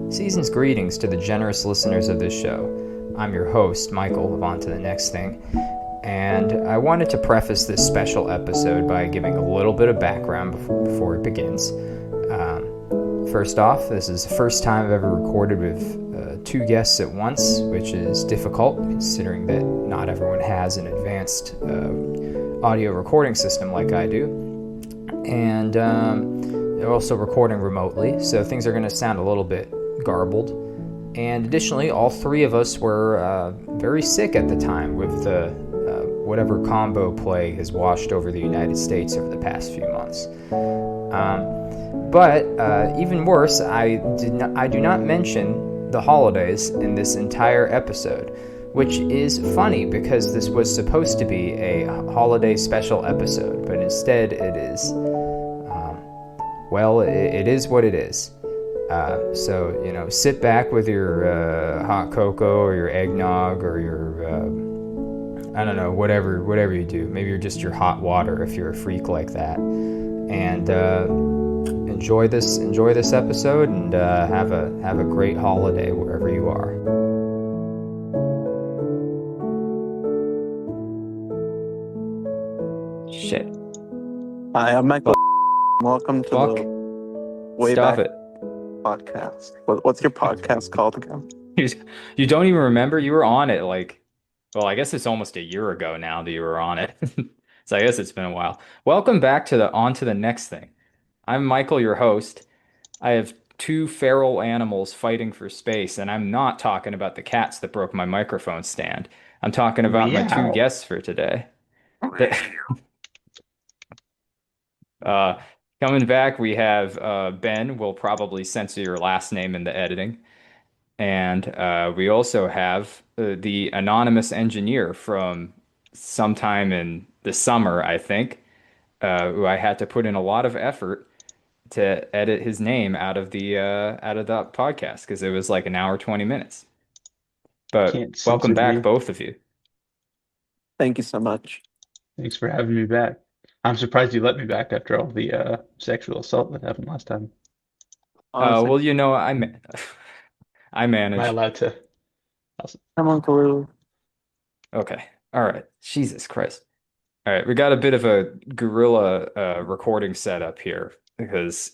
Season's greetings to the generous listeners of this show. I'm your host, Michael, of On to the Next Thing, and I wanted to preface this special episode by giving a little bit of background before it begins. First off, this is the first time I've ever recorded with two guests at once, which is difficult considering that not everyone has an advanced audio recording system like I do. And they're also recording remotely, so things are going to sound a little bit garbled. And additionally, all three of us were very sick at the time with the whatever combo plague has washed over the United States over the past few months. But even worse, I do not mention the holidays in this entire episode, which is funny because this was supposed to be a holiday special episode, but instead it is, it is what it is. So, you know, sit back with your hot cocoa or your eggnog or your, I don't know, whatever you do. Maybe you're just your hot water if you're a freak like that. And enjoy this episode and have a great holiday wherever you are. Shit. Hi, I'm Michael. Welcome to the Way Stop Back it. podcast. What's your podcast called again? You don't even remember? You were on it I guess it's almost a year ago now that you were on it. So I guess it's been a while. Welcome back to On to the Next Thing. I'm Michael, your host. I have two feral animals fighting for space, and I'm not talking about the cats that broke my microphone stand. I'm talking about my two guests for today. Coming back, we have Ben. We'll probably censor your last name in the editing. And we also have the anonymous engineer from sometime in the summer, I think, who I had to put in a lot of effort to edit his name out of the podcast because it was like an hour, 20 minutes. But welcome back, both of you. Thank you so much. Thanks for having me back. I'm surprised you let me back after all the sexual assault that happened last time. Honestly, You know, I manage. Am I allowed to? I'm Uncle Lou. Okay. All right. Jesus Christ. All right. We got a bit of a guerrilla recording setup here because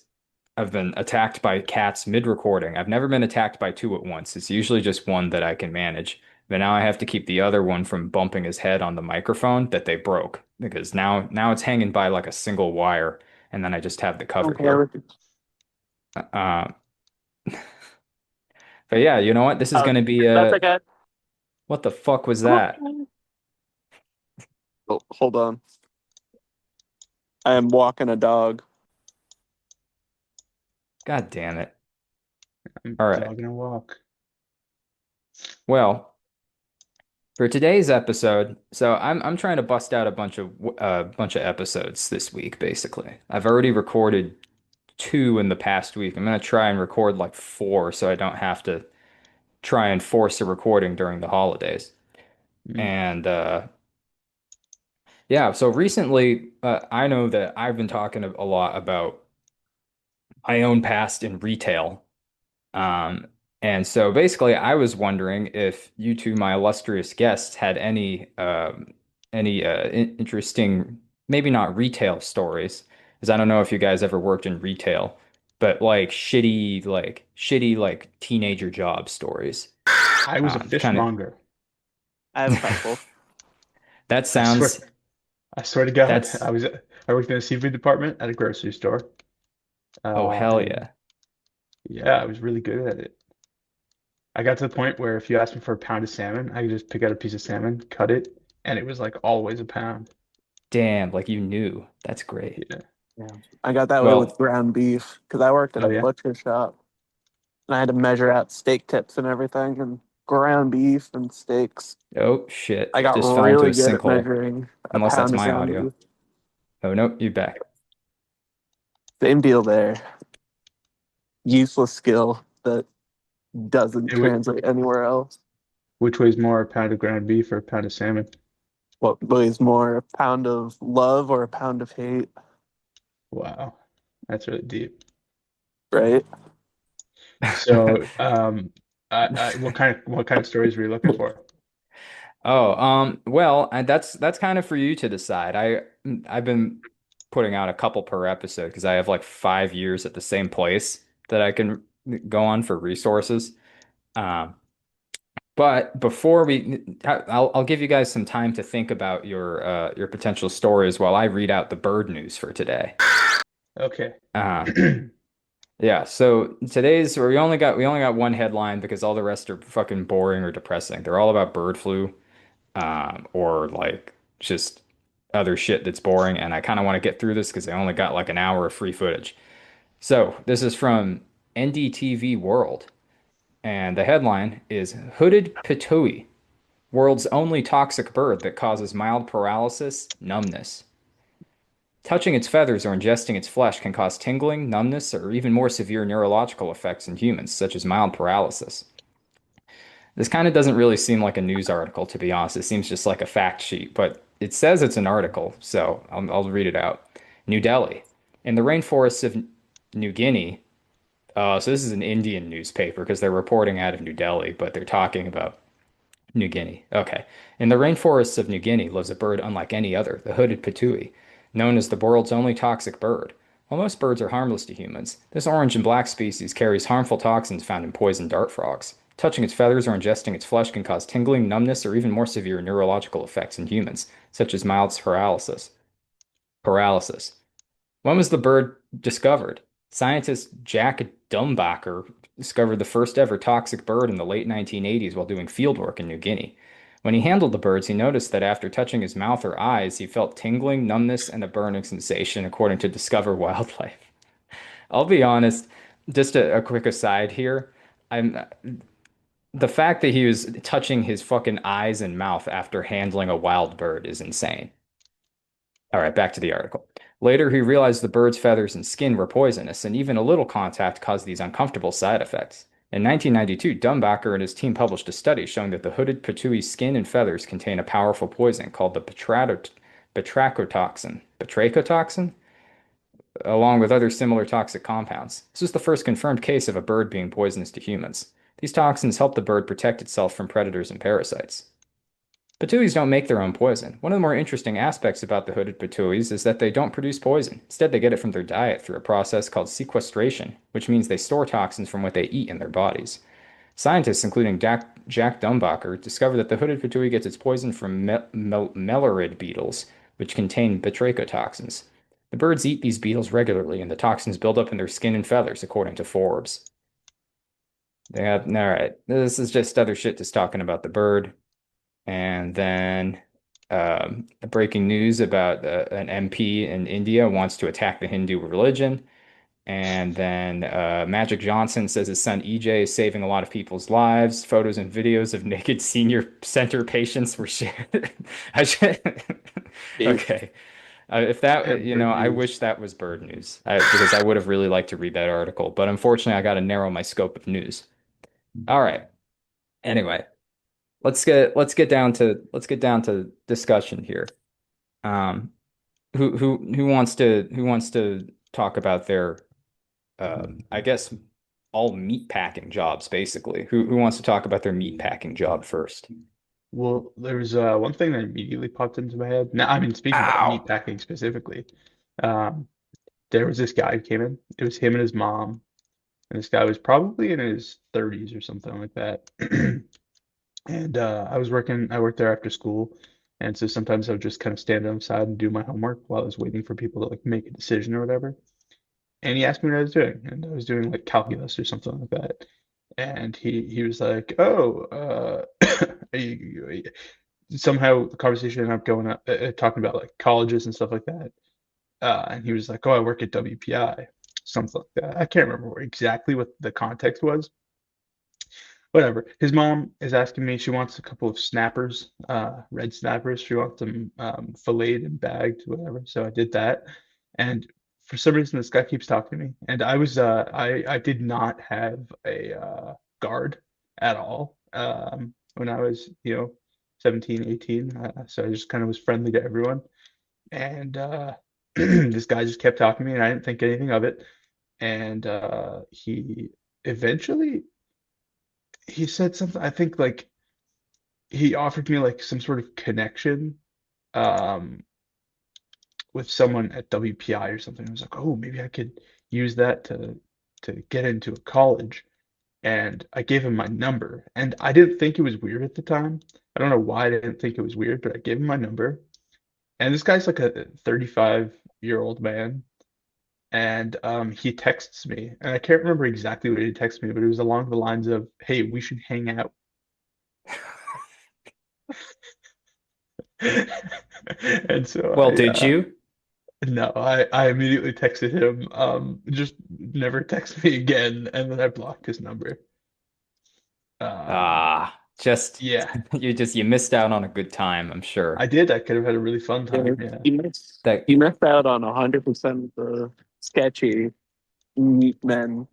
I've been attacked by cats mid-recording. I've never been attacked by two at once. It's usually just one that I can manage. But now I have to keep the other one from bumping his head on the microphone that they broke because now it's hanging by like a single wire, and then I just have the cover here. But yeah, you know what? This is going to be That's okay. What the fuck was that? Oh, hold on. I am walking a dog. God damn it. I'm All right. gonna walk. Well, for today's episode, so I'm trying to bust out a bunch of episodes this week, basically. I've already recorded 2 in the past week. I'm gonna try and record like 4 so I don't have to try and force a recording during the holidays. And yeah, so recently I know that I've been talking a lot about my own past in retail. And so basically I was wondering if you two, my illustrious guests, had any interesting, maybe not retail stories, because I don't know if you guys ever worked in retail, but like shitty teenager job stories. I was a fishmonger. I have a couple. That sounds. I swear to God, I worked in a seafood department at a grocery store. Oh, hell yeah. Yeah, I was really good at it. I got to the point where if you asked me for a pound of salmon, I could just pick out a piece of salmon, cut it, and it was like always a pound. Damn, like you knew. That's great. Yeah. I got that way with ground beef because I worked at a butcher shop and I had to measure out steak tips and everything and ground beef and steaks. Oh shit. I got just really good at measuring. Unless that's my audio. Beef. Oh no, you back. Same deal there. Useless skill that doesn't translate anywhere else. Which weighs more, a pound of ground beef or a pound of salmon? What weighs more, a pound of love or a pound of hate? Wow, that's really deep. Right? So, what kind of stories were you looking for? Oh, well, that's kind of for you to decide. I've been putting out a couple per episode because I have like 5 years at the same place that I can go on for resources. Um, but before I'll give you guys some time to think about your potential stories while I read out the bird news for today. Okay. Uh, yeah, so today's we only got one headline because all the rest are fucking boring or depressing. They're all about bird flu, or like just other shit that's boring. And I kind of want to get through this because I only got like an hour of free footage. So this is from NDTV World, and the headline is Hooded Pitoy, world's only toxic bird that causes mild paralysis, numbness. Touching its feathers or ingesting its flesh can cause tingling, numbness, or even more severe neurological effects in humans, such as mild paralysis. This kind of doesn't really seem like a news article, to be honest. It seems just like a fact sheet, but it says it's an article, so I'll read it out. New Delhi. In the rainforests of New Guinea, so this is an Indian newspaper because they're reporting out of New Delhi, but they're talking about New Guinea. Okay. In the rainforests of New Guinea lives a bird unlike any other, the hooded patooey, known as the world's only toxic bird. While most birds are harmless to humans, this orange and black species carries harmful toxins found in poison dart frogs. Touching its feathers or ingesting its flesh can cause tingling, numbness, or even more severe neurological effects in humans, such as mild paralysis. Paralysis. When was the bird discovered? Scientist Jack Dumbacher discovered the first ever toxic bird in the late 1980s while doing fieldwork in New Guinea. When he handled the birds, he noticed that after touching his mouth or eyes, he felt tingling, numbness, and a burning sensation, according to Discover Wildlife. I'll be honest, just a quick aside here. I'm The fact that he was touching his fucking eyes and mouth after handling a wild bird is insane. All right, back to the article. Later, he realized the bird's feathers and skin were poisonous, and even a little contact caused these uncomfortable side effects. In 1992, Dumbacher and his team published a study showing that the hooded patooey's skin and feathers contain a powerful poison called the batrachotoxin, along with other similar toxic compounds. This was the first confirmed case of a bird being poisonous to humans. These toxins help the bird protect itself from predators and parasites. Patuis don't make their own poison. One of the more interesting aspects about the hooded patuis is that they don't produce poison. Instead, they get it from their diet through a process called sequestration, which means they store toxins from what they eat in their bodies. Scientists, including Jack Dumbacher, discovered that the hooded patui gets its poison from mellurid beetles, which contain batrachotoxins. The birds eat these beetles regularly, and the toxins build up in their skin and feathers, according to Forbes. All right, this is just other shit just talking about the bird. And then breaking news about an MP in India wants to attack the Hindu religion. And then Magic Johnson says his son EJ is saving a lot of people's lives. Photos and videos of naked senior center patients were shared. I should... Okay. If that, And bird I news. wish that was bird news because I would have really liked to read that article. But unfortunately, I got to narrow my scope of news. All right. Anyway. Let's get down to discussion here. Um, who wants to talk about their I guess all meat packing jobs basically. Who wants to talk about their meat packing job first? Well, there's one thing that immediately popped into my head. Now, I mean, speaking about Ow. meat packing specifically, um, there was this guy who came in. It was him and his mom, and this guy was probably in his 30s or something like that. And I worked there after school, and so sometimes I would just kind of stand outside and do my homework while I was waiting for people to like make a decision or whatever. And he asked me what I was doing, and I was doing like calculus or something like that. And he was like, "Oh, somehow the conversation ended up going up, talking about like colleges and stuff like that. And he was like, "Oh, I work at WPI," something like that. I can't remember exactly what the context was. Whatever. His mom is asking me. She wants a couple of snappers, red snappers. She wants them filleted and bagged, whatever. So I did that, and for some reason this guy keeps talking to me, and I did not have a guard at all when I was 17, 18. So I just kind of was friendly to everyone, and this guy just kept talking to me, and I didn't think anything of it, and he eventually he said something. I think like he offered me like some sort of connection um with someone at WPI or something. I was like, oh, maybe I could use that to get into a college. And I gave him my number. And I didn't think it was weird at the time. I don't know why I didn't think it was weird, but I gave him my number. And this guy's like a 35-year-old man. And he texts me. And I can't remember exactly what he texted me, but it was along the lines of, hey, we should hang out. And so Well, did you? no, I immediately texted him, just never text me again, and then I blocked his number. Um, Just yeah, you missed out on a good time, I'm sure. I did. I could have had a really fun Yeah, time. Yeah. That he missed out on 100% of the sketchy meat men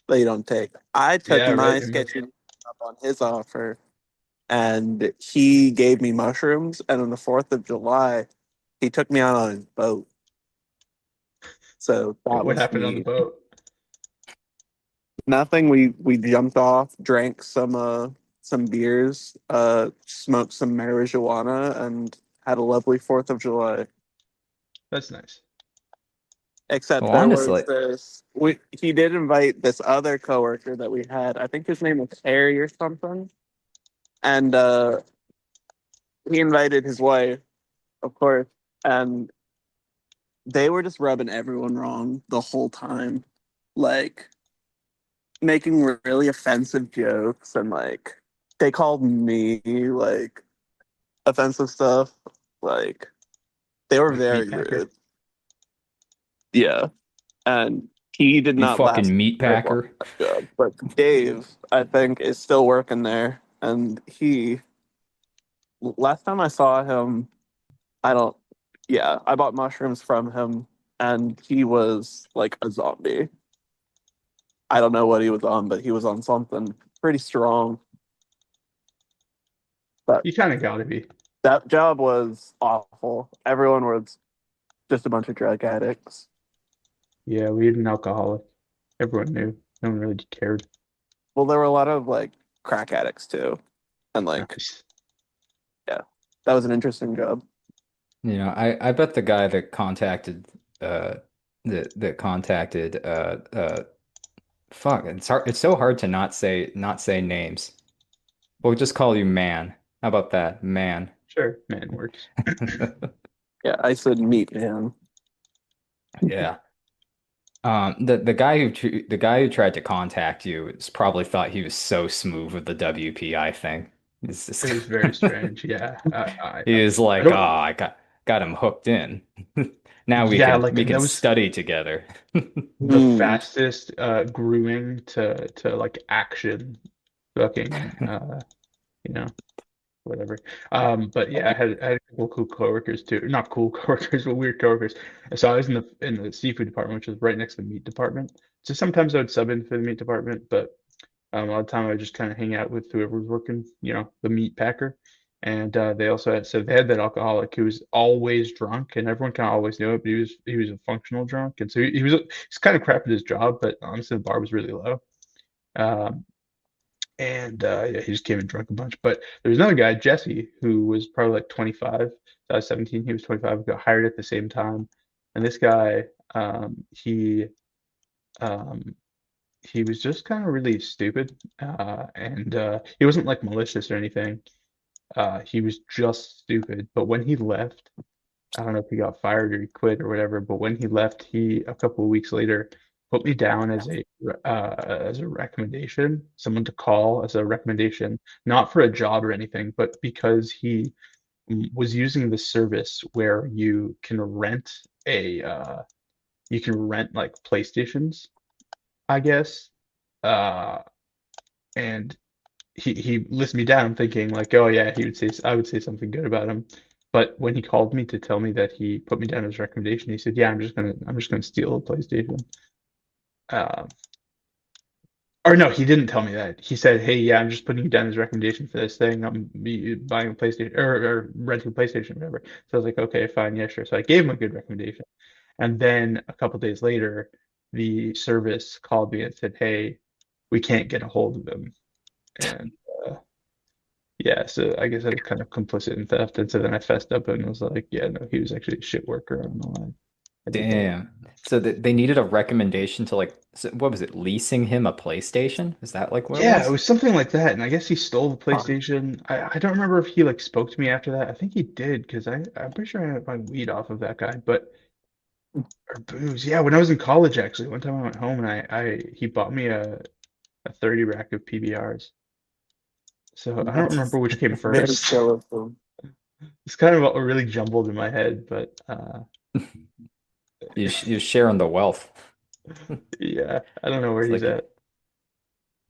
that you don't take. I took Yeah, right. my sketchy up on his offer, and he gave me mushrooms. And on the 4th of July, he took me out on his boat. So that What was happened on the neat. boat? Nothing. We jumped off, drank some beers, smoked some marijuana, and had a lovely 4th of July. That's nice. Except well, there was honestly, this. He did invite this other coworker that we had. I think his name was Harry or something. And he invited his wife, of course, and they were just rubbing everyone wrong the whole time, like making really offensive jokes, and like they called me like offensive stuff. Like they were Like very meat packer. rude. Yeah, and he did you not last fucking meat very long packer. at that job. But Dave, I think, is still working there, and he last time I saw him, I don't. Yeah, I bought mushrooms from him, and he was like a zombie. I don't know what he was on, but he was on something pretty strong. But You kind of gotta be. that job was awful. Everyone was just a bunch of drug addicts. Yeah, we had an alcoholic. Everyone knew. No one really cared. Well, there were a lot of like crack addicts too, and like Nice. yeah, that was an interesting job. I bet the guy that contacted that contacted fuck, it's so hard to not say names. We'll just call you Man. How about that, Man? Sure, man, works. Yeah, I said meat man. Yeah. The guy who tried to contact you is probably thought he was so smooth with the WPI thing. He's It just was very strange. Yeah, he was I like, oh, don't. I got him hooked in. Now we Yeah, can like we can that was study together. the Hmm. fastest grooming to like action fucking you know whatever. But yeah, I had a couple cool coworkers too, not cool coworkers but weird coworkers. So I was in the seafood department, which is right next to the meat department. So sometimes I would sub in for the meat department, but a lot of time I would just kind of hang out with whoever was working, the meat packer. And they also had, so they had that alcoholic who was always drunk, and everyone kind of always knew it, but he was a functional drunk, and so he's kind of crap at his job, but honestly the bar was really low. Um, and yeah, he just came and drunk a bunch. But there was another guy, Jesse, who was probably like 25. So I was 17, he was 25. We got hired at the same time, and this guy, um, he was just kind of really stupid, and he wasn't like malicious or anything. He was just stupid. But when he left, I don't know if he got fired or he quit or whatever. But when he left, he a couple of weeks later put me down as a recommendation, someone to call as a recommendation, not for a job or anything, but because he was using the service where you can rent like PlayStations, I guess. Uh, and he listed me down thinking like, oh yeah, I would say something good about him. But when he called me to tell me that he put me down as a recommendation, he said, yeah, I'm just gonna steal a PlayStation. Um, or no, he didn't tell me that. He said, hey, yeah, I'm just putting you down as a recommendation for this thing. I'm buying a PlayStation or renting a PlayStation, whatever. So I was like, okay, fine, yeah, sure. So I gave him a good recommendation. And then a couple days later, the service called me and said, hey, we can't get a hold of him. And yeah, so I guess I was kind of complicit in theft. And so then I fessed up and was like, yeah, no, he was actually a shit worker. I don't know why I did that. Damn. So they needed a recommendation to like, what was it, leasing him a PlayStation? Is that like what it Yeah, it was? was something like that. And I guess he stole the Huh. PlayStation. I don't remember if he like spoke to me after that. I think he did because I'm pretty sure I had my weed off of that guy. But or booze. Yeah, when I was in college, actually, one time I went home and I he bought me a 30 rack of PBRs. So I don't remember That's which came very first. chill of them. It's kind of all really jumbled in my head, but You're sharing the wealth. yeah, I don't know where It's he's like, at.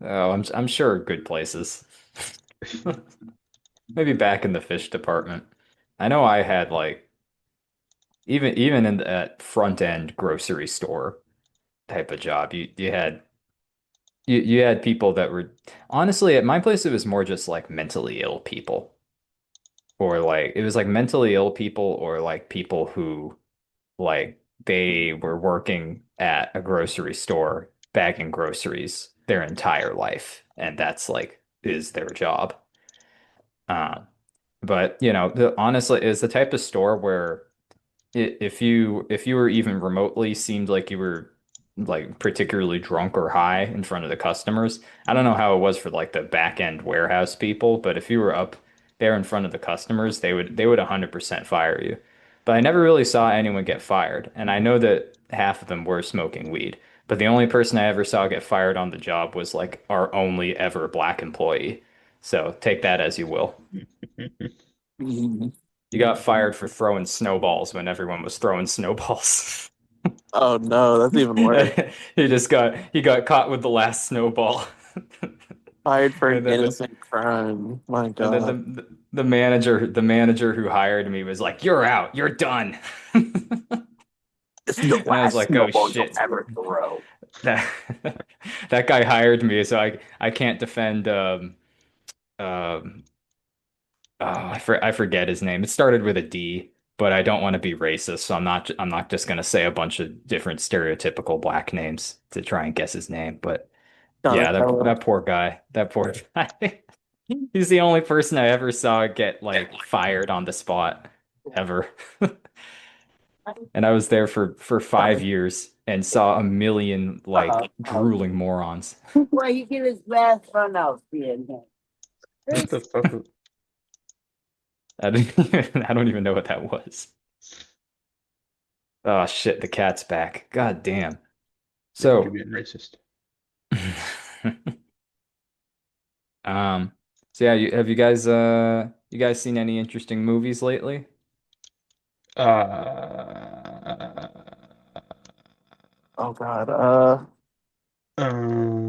oh, I'm sure good places. Maybe back in the fish department. I know I had like even in that front end grocery store type of job, you had people that were honestly at my place it was more just like mentally ill people or like it was like mentally ill people or like people who like they were working at a grocery store bagging groceries their entire life and that's like is their job. Um, but you know, honestly, it's the type of store where if you were even remotely seemed like you were like particularly drunk or high in front of the customers, I don't know how it was for like the back end warehouse people, but if you were up there in front of the customers, they would 100% fire you. But I never really saw anyone get fired, and I know that half of them were smoking weed. But the only person I ever saw get fired on the job was like our only ever black employee. So take that as you will. Mhm. You got fired for throwing snowballs when everyone was throwing snowballs. Oh no, that's even worse. He got caught with the last snowball. Fired for an And then innocent crime. My and then God. the manager who hired me was like, "You're out. You're done." It's the And I was last like, "Oh snowball you'll shit." ever throw. That that guy hired me, so I can't defend um I forget his name. It started with a D, but I don't want to be racist, so I'm not just gonna say a bunch of different stereotypical black names to try and guess his name. But yeah, Donatello. that poor guy. That poor guy. He's the only person I ever saw get like fired on the spot ever. And I was there for 5 years and saw a million like drooling morons. Where he get his last run out being here. What the fuck? I don't even know what that was. Oh shit, the cat's back. God damn. Yeah, you're So, being racist. um, so yeah, have you guys seen any interesting movies lately? Uh, Oh God.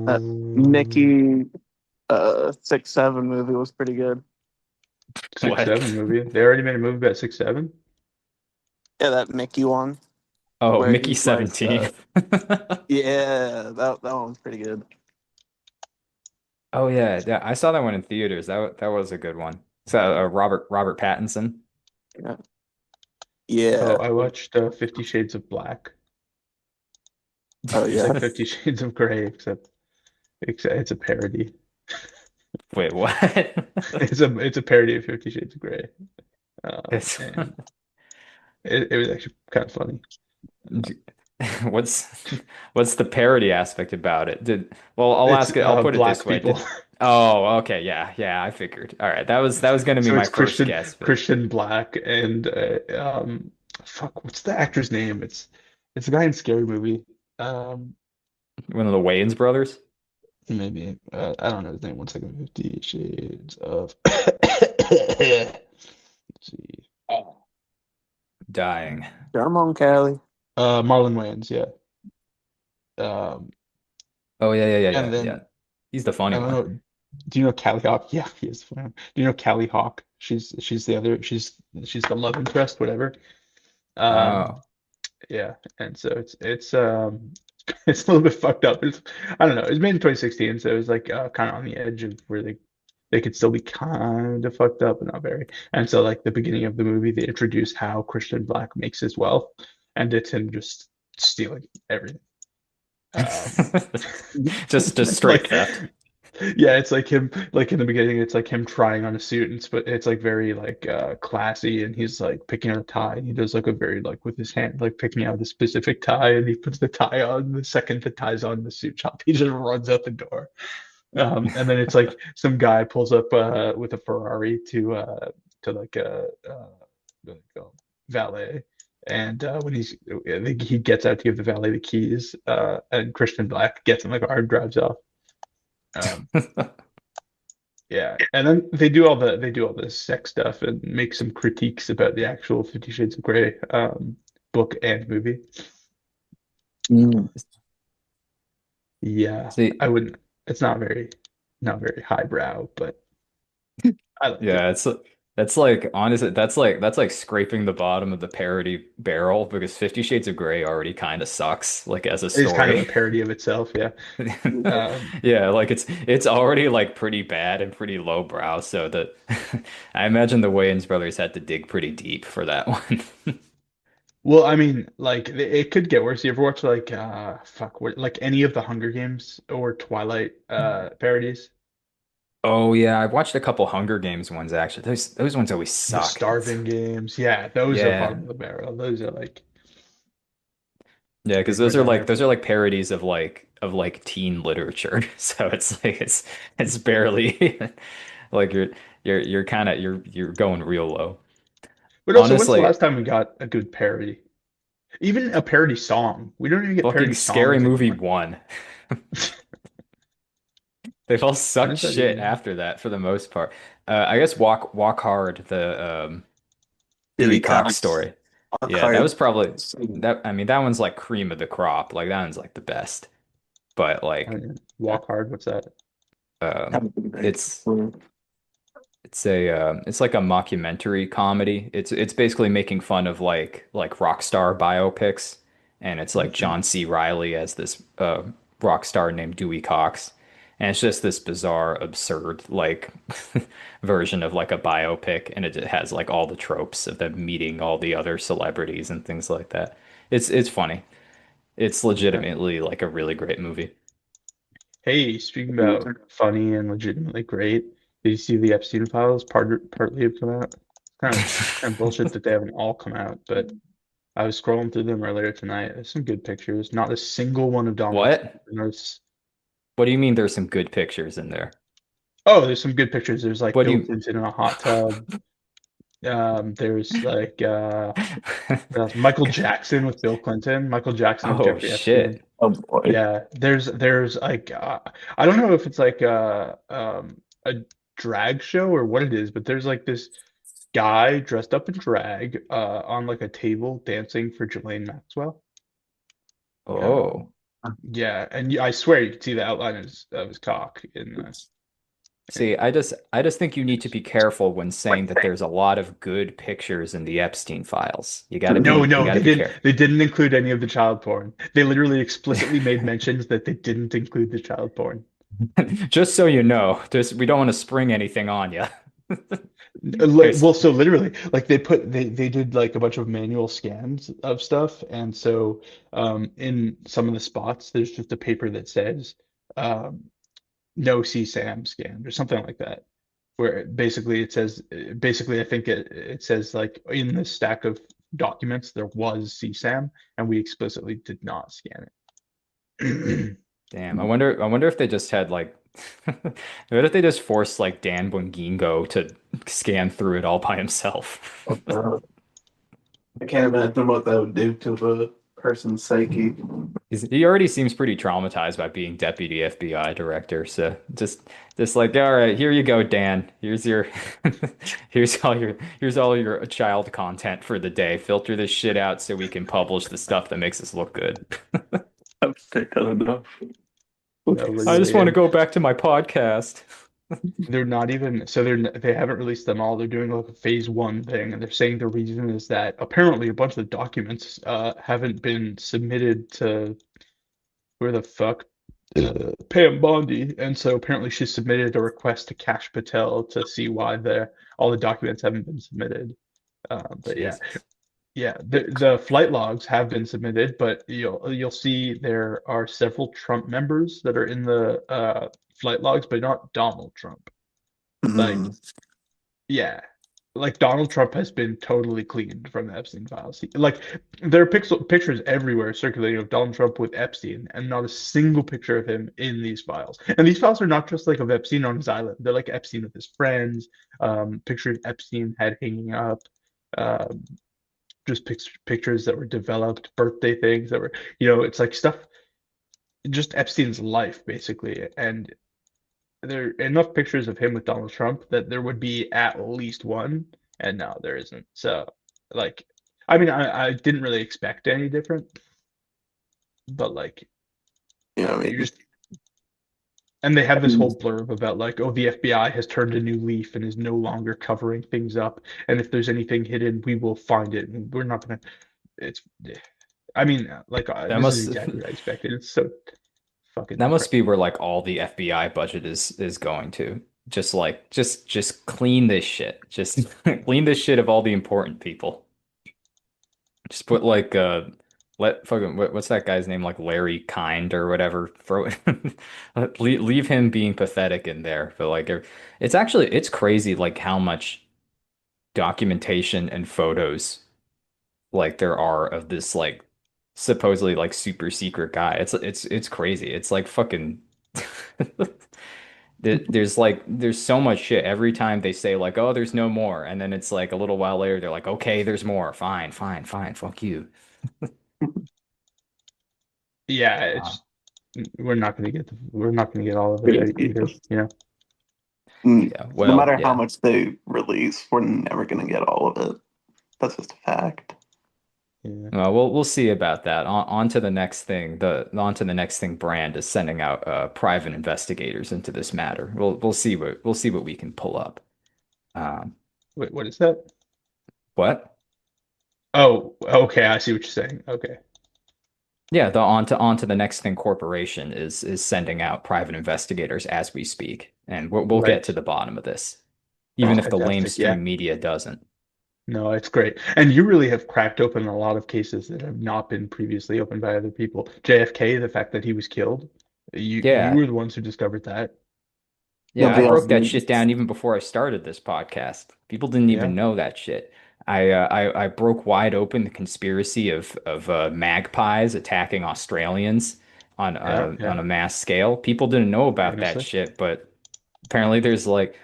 That um, Nicky 6'7" movie was pretty good. 6'7" What? movie. They already made a movie about 6'7". Yeah, that Mickey one Oh, where Mickey he's like 17. yeah, that one was pretty good. Oh yeah, yeah, I saw that one in theaters. That was a good one. So Robert Pattinson. Yeah. Oh, Yeah. I watched 50 Shades of Black. Oh It's like yeah. 50 Shades of Grey, except it's a parody. Wait, what? It's a parody of 50 Shades of Grey. It's And it was actually kind of funny. what's what's the parody aspect about it? Well, I'll It's ask it. I'll put it this black way. people. Oh, okay, yeah, yeah, I figured. All right, that was gonna be So my it's first Christian guess, but Christian Black and fuck, what's the actor's name? It's a guy in Scary Movie. Um, one of the Wayans brothers maybe I don't know his name. 1 second. 50 Shades of. Let's see. dying. Come on, Callie. Marlon Wayans, yeah. Um, Oh and yeah. then He's the funny I don't one. know. Do you know Callie Hawk? Yeah, he is fun. Do you know Callie Hawk? She's the other. She's the love interest, whatever. Um, Oh, yeah, and so it's it's a little bit fucked up. I don't know. It was made in 2016, so it was like kind of on the edge of where they could still be kind of fucked up, but not very. And so like the beginning of the movie, they introduce how Christian Black makes his wealth, and it's him just stealing everything. Just straight Like, theft. yeah, it's like him, like in the beginning, it's like him trying on a suit, and it's like very like classy, and he's like picking out a tie, and he does like a very like with his hand, like picking out a specific tie, and he puts the tie on. The second the tie's on the suit shop, he just runs out the door. And then it's like some guy pulls up with a Ferrari to like like a valet. And when I think he gets out to give the valet the keys, and Christian Black gets in the car and drives off. Um, yeah, and then they do all the sex stuff and make some critiques about the actual 50 Shades of Grey book and movie. Mm. Yeah, See, I wouldn't. It's not very highbrow, but I like it. yeah, that's like honestly, that's like scraping the bottom of the parody barrel because 50 Shades of Grey already kind of sucks, like as a It's kind of a story. parody of itself. Yeah. Um, Yeah, like it's already like pretty bad and pretty lowbrow, so that I imagine the Wayans brothers had to dig pretty deep for that one. well, I mean, like it could get worse. You ever watch like like any of the Hunger Games or Twilight parodies? Oh yeah, I've watched a couple Hunger Games ones actually. Those ones always The suck. Starving Games. Yeah, those are Yeah. bottom of the barrel. Those are like Yeah, because right down there. those are like parodies of like teen literature. So it's like it's barely like you're kind of you're going real low. But also, when's the Honestly, last time we got a good parody? Even a parody song. We don't even get fucking parody Scary songs Movie anymore. 1. They've all When sucked is that shit even? after that for the most part. I guess Walk Hard, the Dewey Dewey Cox Cox. story. A Yeah, that card. was probably that. I mean, that one's like cream of the crop. Like that one's like the best. But I like, don't know. Walk Hard. What's that? it's it's like a mockumentary comedy. It's basically making fun of like rock star biopics, and it's like Mhm. John C. Riley as this rock star named Dewey Cox, and it's just this bizarre, absurd like version of like a biopic, and it has like all the tropes of them meeting all the other celebrities and things like that. It's funny. It's Yeah. legitimately like a really great movie. Hey, speaking about funny and legitimately great, did you see the Epstein files partly have come out? Kind of bullshit that they haven't all come out, but I was scrolling through them earlier tonight. There's some good pictures. Not a single one of Donald Trump. What? There's, What do you mean there's some good pictures in there? oh, there's some good pictures. There's like What do Bill you Clinton in a hot tub. There's like Michael Jackson with Bill Clinton, Michael Jackson and Oh Jeffrey Epstein. shit. Oh boy. Yeah, there's like I don't know if it's like a drag show or what it is, but there's like this guy dressed up in drag on like a table dancing for Ghislaine Maxwell. Oh. Um, yeah, and I swear you can see the outline of his cock See, I just think you need to be careful when saying that there's a lot of good pictures in the Epstein files. no, You no, gotta be careful. they didn't include any of the child porn. They literally explicitly made mentions that they didn't include the child porn. Just so you know, just we don't want to spring anything on you. Well, so literally, like they did like a bunch of manual scans of stuff, and so in some of the spots, there's just a paper that says um, no CSAM scanned or something like that, where basically it says basically I think it says like in the stack of documents there was CSAM, and we explicitly did not scan it. Damn, I wonder if they just had like what if they just forced like Dan Bungingo to scan through it all by himself? I can't imagine what that would do to a person's psyche. He already seems pretty traumatized by being deputy FBI director. So just like, all right, here you go, Dan. Here's your here's all your child content for the day. Filter this shit out so we can publish the stuff that makes us look good. I've taken enough. No, I just literally, want to and go back to my podcast. they're not even so they haven't released them all. They're doing like a phase one thing, and they're saying the reason is that apparently a bunch of the documents haven't been submitted to where the fuck Pam Bondi, and so apparently she submitted a request to Cash Patel to see why the all the documents haven't been submitted. But yeah, Jesus. Yeah, the flight logs have been submitted, but you'll see there are several Trump members that are in the flight logs, but not Donald Trump. Like, Mm. yeah, like Donald Trump has been totally cleaned from the Epstein files. Like, there are pictures everywhere circulating of Donald Trump with Epstein, and not a single picture of him in these files. And these files are not just like of Epstein on his island; they're like Epstein with his friends, pictures Epstein had hanging up. Um, just pictures that were developed, birthday things that were, it's like stuff, just Epstein's life basically. And there are enough pictures of him with Donald Trump that there would be at least one, and no, there isn't. So, like, I mean, I didn't really expect any different, but like, Yeah, I you mean, just, and they have this whole blurb about like, oh, the FBI has turned a new leaf and is no longer covering things up, and if there's anything hidden, we will find it, and we're not gonna. It's I mean, like That this is must exactly what I expected. It's so fucking that must be incredible. where like all the FBI budget is going to. Just like just clean this shit. Just clean this shit of all the important people. Just put like let fucking what's that guy's name, like Larry Kind or whatever, throw leave him being pathetic in there. But like it's crazy like how much documentation and photos like there are of this like supposedly like super secret guy. It's crazy. It's like fucking there's so much shit every time they say like, oh, there's no more, and then it's like a little while later they're like, okay, there's more. Fine, fine, fine. Fuck you. Yeah, Uh, we're not gonna get all of it either. yeah. no Well, matter how yeah. much they release, we're never gonna get all of it. That's just a fact. Yeah. Well, we'll see about that. On to the next thing. The on to the next thing. Brand is sending out private investigators into this matter. We'll see what we can pull up. Um, Wait, what is that? what? Oh, okay, I see what you're saying. Okay. Yeah, the on to the next thing corporation is sending out private investigators as we speak, and we'll get Right. to the bottom of this, even That's if the fantastic. Yeah. lamestream media doesn't. No, it's great. And you really have cracked open a lot of cases that have not been previously opened by other people. JFK, the fact that he was killed, you Yeah, were the ones who discovered that. yeah, I Nobody else broke that needs. shit down even before I started this podcast. People didn't Yeah. even know that shit. I broke wide open the conspiracy of magpies attacking Australians Yeah, on yeah. a mass scale. People didn't know about that Famously. shit, but apparently there's like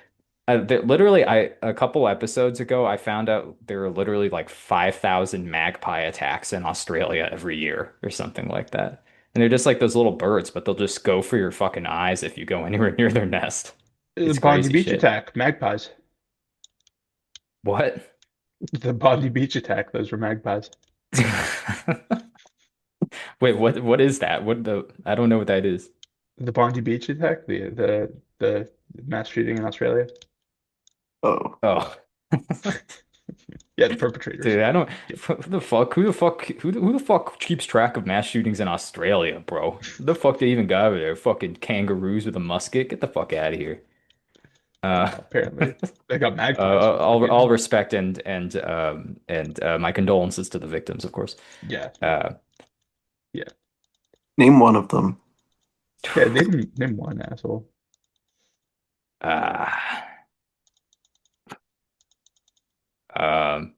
literally I a couple episodes ago I found out there are literally like 5,000 magpie attacks in Australia every year or something like that. And they're just like those little birds, but they'll just go for your fucking eyes if you go anywhere near their nest. The It's Bondi crazy Beach shit. attack, magpies. What? The Bondi Beach attack, those were magpies. Wait, what is that? What the I don't know what that is. The Bondi Beach attack, the mass shooting in Australia. Oh, Oh. Yeah, the perpetrators. Dude, I don't Yeah. who the fuck keeps track of mass shootings in Australia, bro? Who the fuck they even got over there? Fucking kangaroos with a musket? Get the fuck out of here. Uh Apparently, they got magpies with all fucking. respect and my condolences to the victims, of course. Yeah, yeah, Uh yeah. name one of them. Yeah, name one asshole. uh um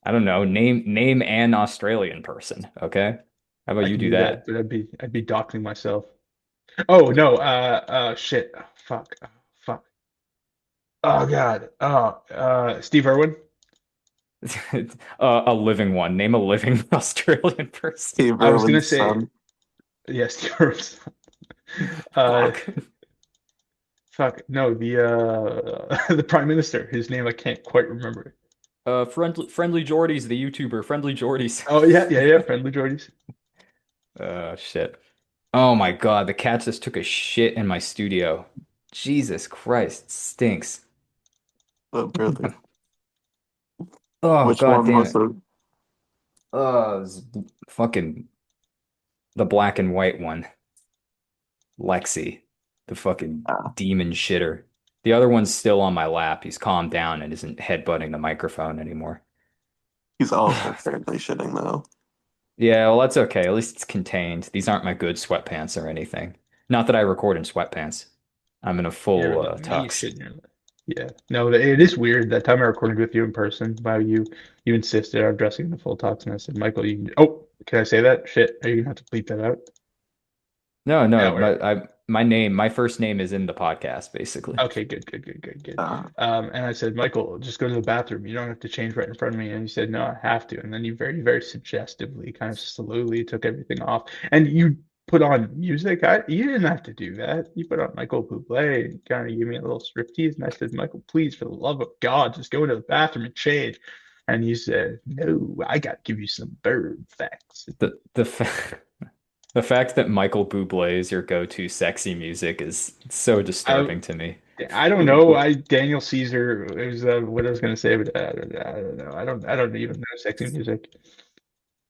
I don't know. Name an Australian person, okay? How about I you can do do that, that? but I'd be doxing myself. Oh no, shit. Oh, fuck. Oh, fuck. Oh God. Oh, Steve Irwin. A living one. Name a living Australian person. Steve I was gonna Irwin's say son. yes, Steve Irwin's. Uh, Fuck. fuck. No, the Prime Minister. His name I can't quite remember. Friendly Jordy's the YouTuber. Friendly Jordy's. Oh yeah, yeah, yeah. Friendly Jordies. Shit. Oh my God, the cat just took a shit in my studio. Jesus Christ, stinks. Oh, really? Oh Which God one damn was it. it? Fucking the black and white one. Lexi, the fucking Ah, demon shitter. The other one's still on my lap. He's calmed down and isn't headbutting the microphone anymore. He's also currently shitting though. Yeah, well, that's okay. At least it's contained. These aren't my good sweatpants or anything. Not that I record in sweatpants. I'm in a You're full letting me tux. shit in your lip. Yeah. No, it is weird. That time I recorded with you in person, wow, you insisted on dressing in the full tux, and I said, Michael, you can. Oh, can I say that? Shit, are you gonna have to bleep that out? No, No, no, or my first name is in the podcast, basically. okay, good, good, good, good, good. Uh, And I said, Michael, just go to the bathroom. You don't have to change right in front of me. And you said, no, I have to. And then you very, very suggestively, kind of slowly took everything off. And you put on music. You didn't have to do that. You put on Michael Bublé and kind of gave me a little striptease. And I said, Michael, please, for the love of God, just go into the bathroom and change. And you said, no, I got to give you some bird facts. The fa the fact that Michael Bublé is your go-to sexy music is so I disturbing to me. I don't know. Daniel Caesar is what I was gonna say, but I don't know. I don't even know sexy music.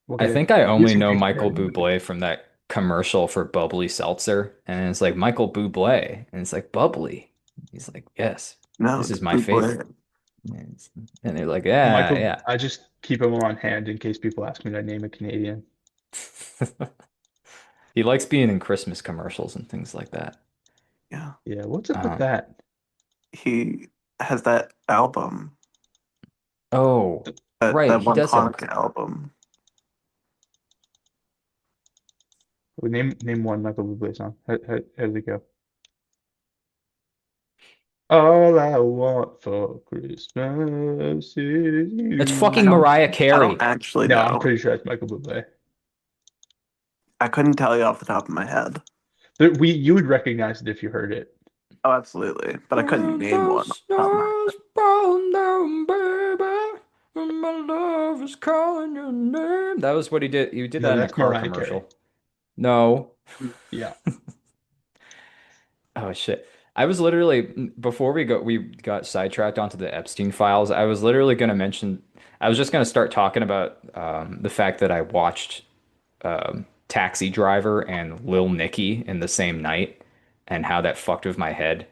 What I could think I you only some know Katy Michael Perry? Bublé from that commercial for bubbly seltzer, and it's like Michael Bublé, and it's like bubbly. He's like, yes, no, this it's is my favorite. Buble. And they're like, yeah, Michael, yeah. I just keep him on hand in case people ask me to name a Canadian. He likes being in Christmas commercials and things like that. Yeah, Yeah, what's up with Um, that? he has that album, oh, right, that he one does have a. Hanukkah album. Name one Michael Bublé song. How does it go? All I want for Christmas is It's you. fucking Mariah I don't Carey. actually No, I'm know. pretty sure it's Michael Bublé. I couldn't tell you off the top of my head. You would recognize it if you heard it. Oh, absolutely, but I couldn't When name the one off the top of my stars fall down, baby, and my love is calling your name. That was what he did. He did No, that in a that's car Mariah Carey. commercial. No. Yeah. Oh shit. I was literally before we got sidetracked onto the Epstein files, I was literally going to mention I was just going to start talking about the fact that I watched Taxi Driver and Lil Nicky in the same night and how that fucked with my head.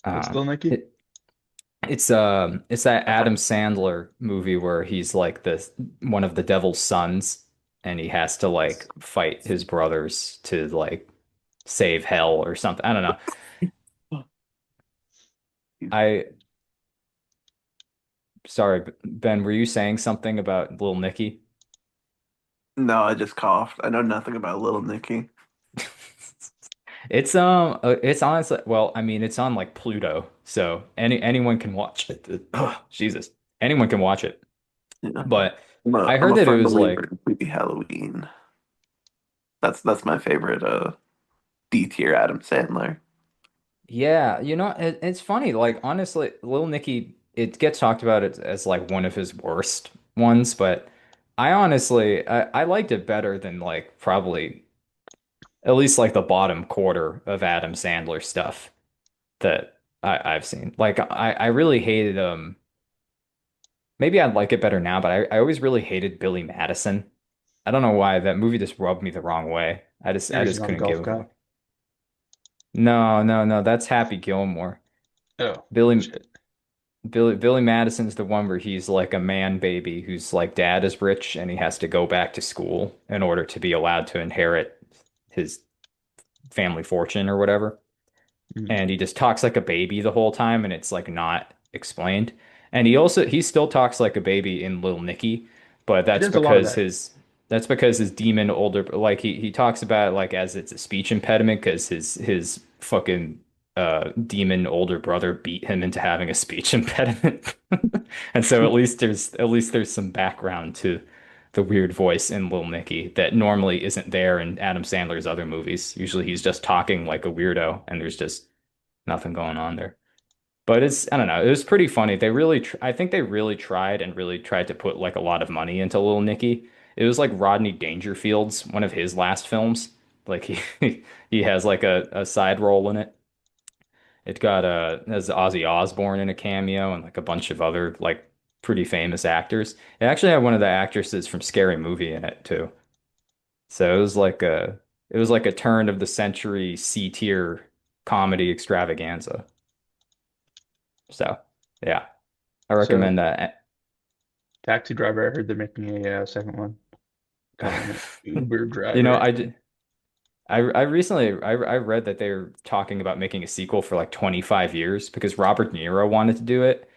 What's Uh, still Nicky? it, it's that Adam Sandler movie where he's like the one of the devil's sons and he has to like fight his brothers to like save hell or something. I don't know. I Sorry, Ben, were you saying something about Little Nicky? No, I just coughed. I know nothing about Little Nicky. It's honestly, well, I mean it's on like Pluto, so anyone can watch it. Oh, Jesus. Anyone can watch it. Yeah. But I'm a I I'm heard a that it firm was believer like, in Creepy Halloween. That's my favorite D tier Adam Sandler. yeah, it's funny, like honestly, Little Nicky, it gets talked about as like one of his worst ones, but I liked it better than like probably at least like the bottom quarter of Adam Sandler stuff that I've seen. Like I really hated maybe I'd like it better now, but I always really hated Billy Madison. I don't know why that movie just rubbed me the wrong way. I Yours is just on couldn't Golf give Guy. him. No, no, no, that's Happy Gilmore. Oh, Billy shit. Billy Madison's the one where he's like a man baby whose like dad is rich and he has to go back to school in order to be allowed to inherit his family fortune or whatever. Mm. And he just talks like a baby the whole time and it's like not explained. And he still talks like a baby in Little Nicky, but He does a lot of that. that's because his demon older like he talks about it like as it's a speech impediment because his fucking demon older brother beat him into having a speech impediment. And so at least there's some background to the weird voice in Little Nicky that normally isn't there in Adam Sandler's other movies. Usually he's just talking like a weirdo and there's just nothing going on there. But I don't know, it was pretty funny. I think they really tried and really tried to put like a lot of money into Little Nicky. It was like Rodney Dangerfield's one of his last films. Like he has like a side role in it. It got has Ozzy Osbourne in a cameo and like a bunch of other like pretty famous actors. It actually had one of the actresses from Scary Movie in it too. So it was like a turn of the century C tier comedy extravaganza. So, yeah, I So recommend that. Taxi Driver. I heard they're making a second one. Calling it Uber You know, Driver. I recently I read that they're talking about making a sequel for like 25 years because Robert De Niro wanted to do it,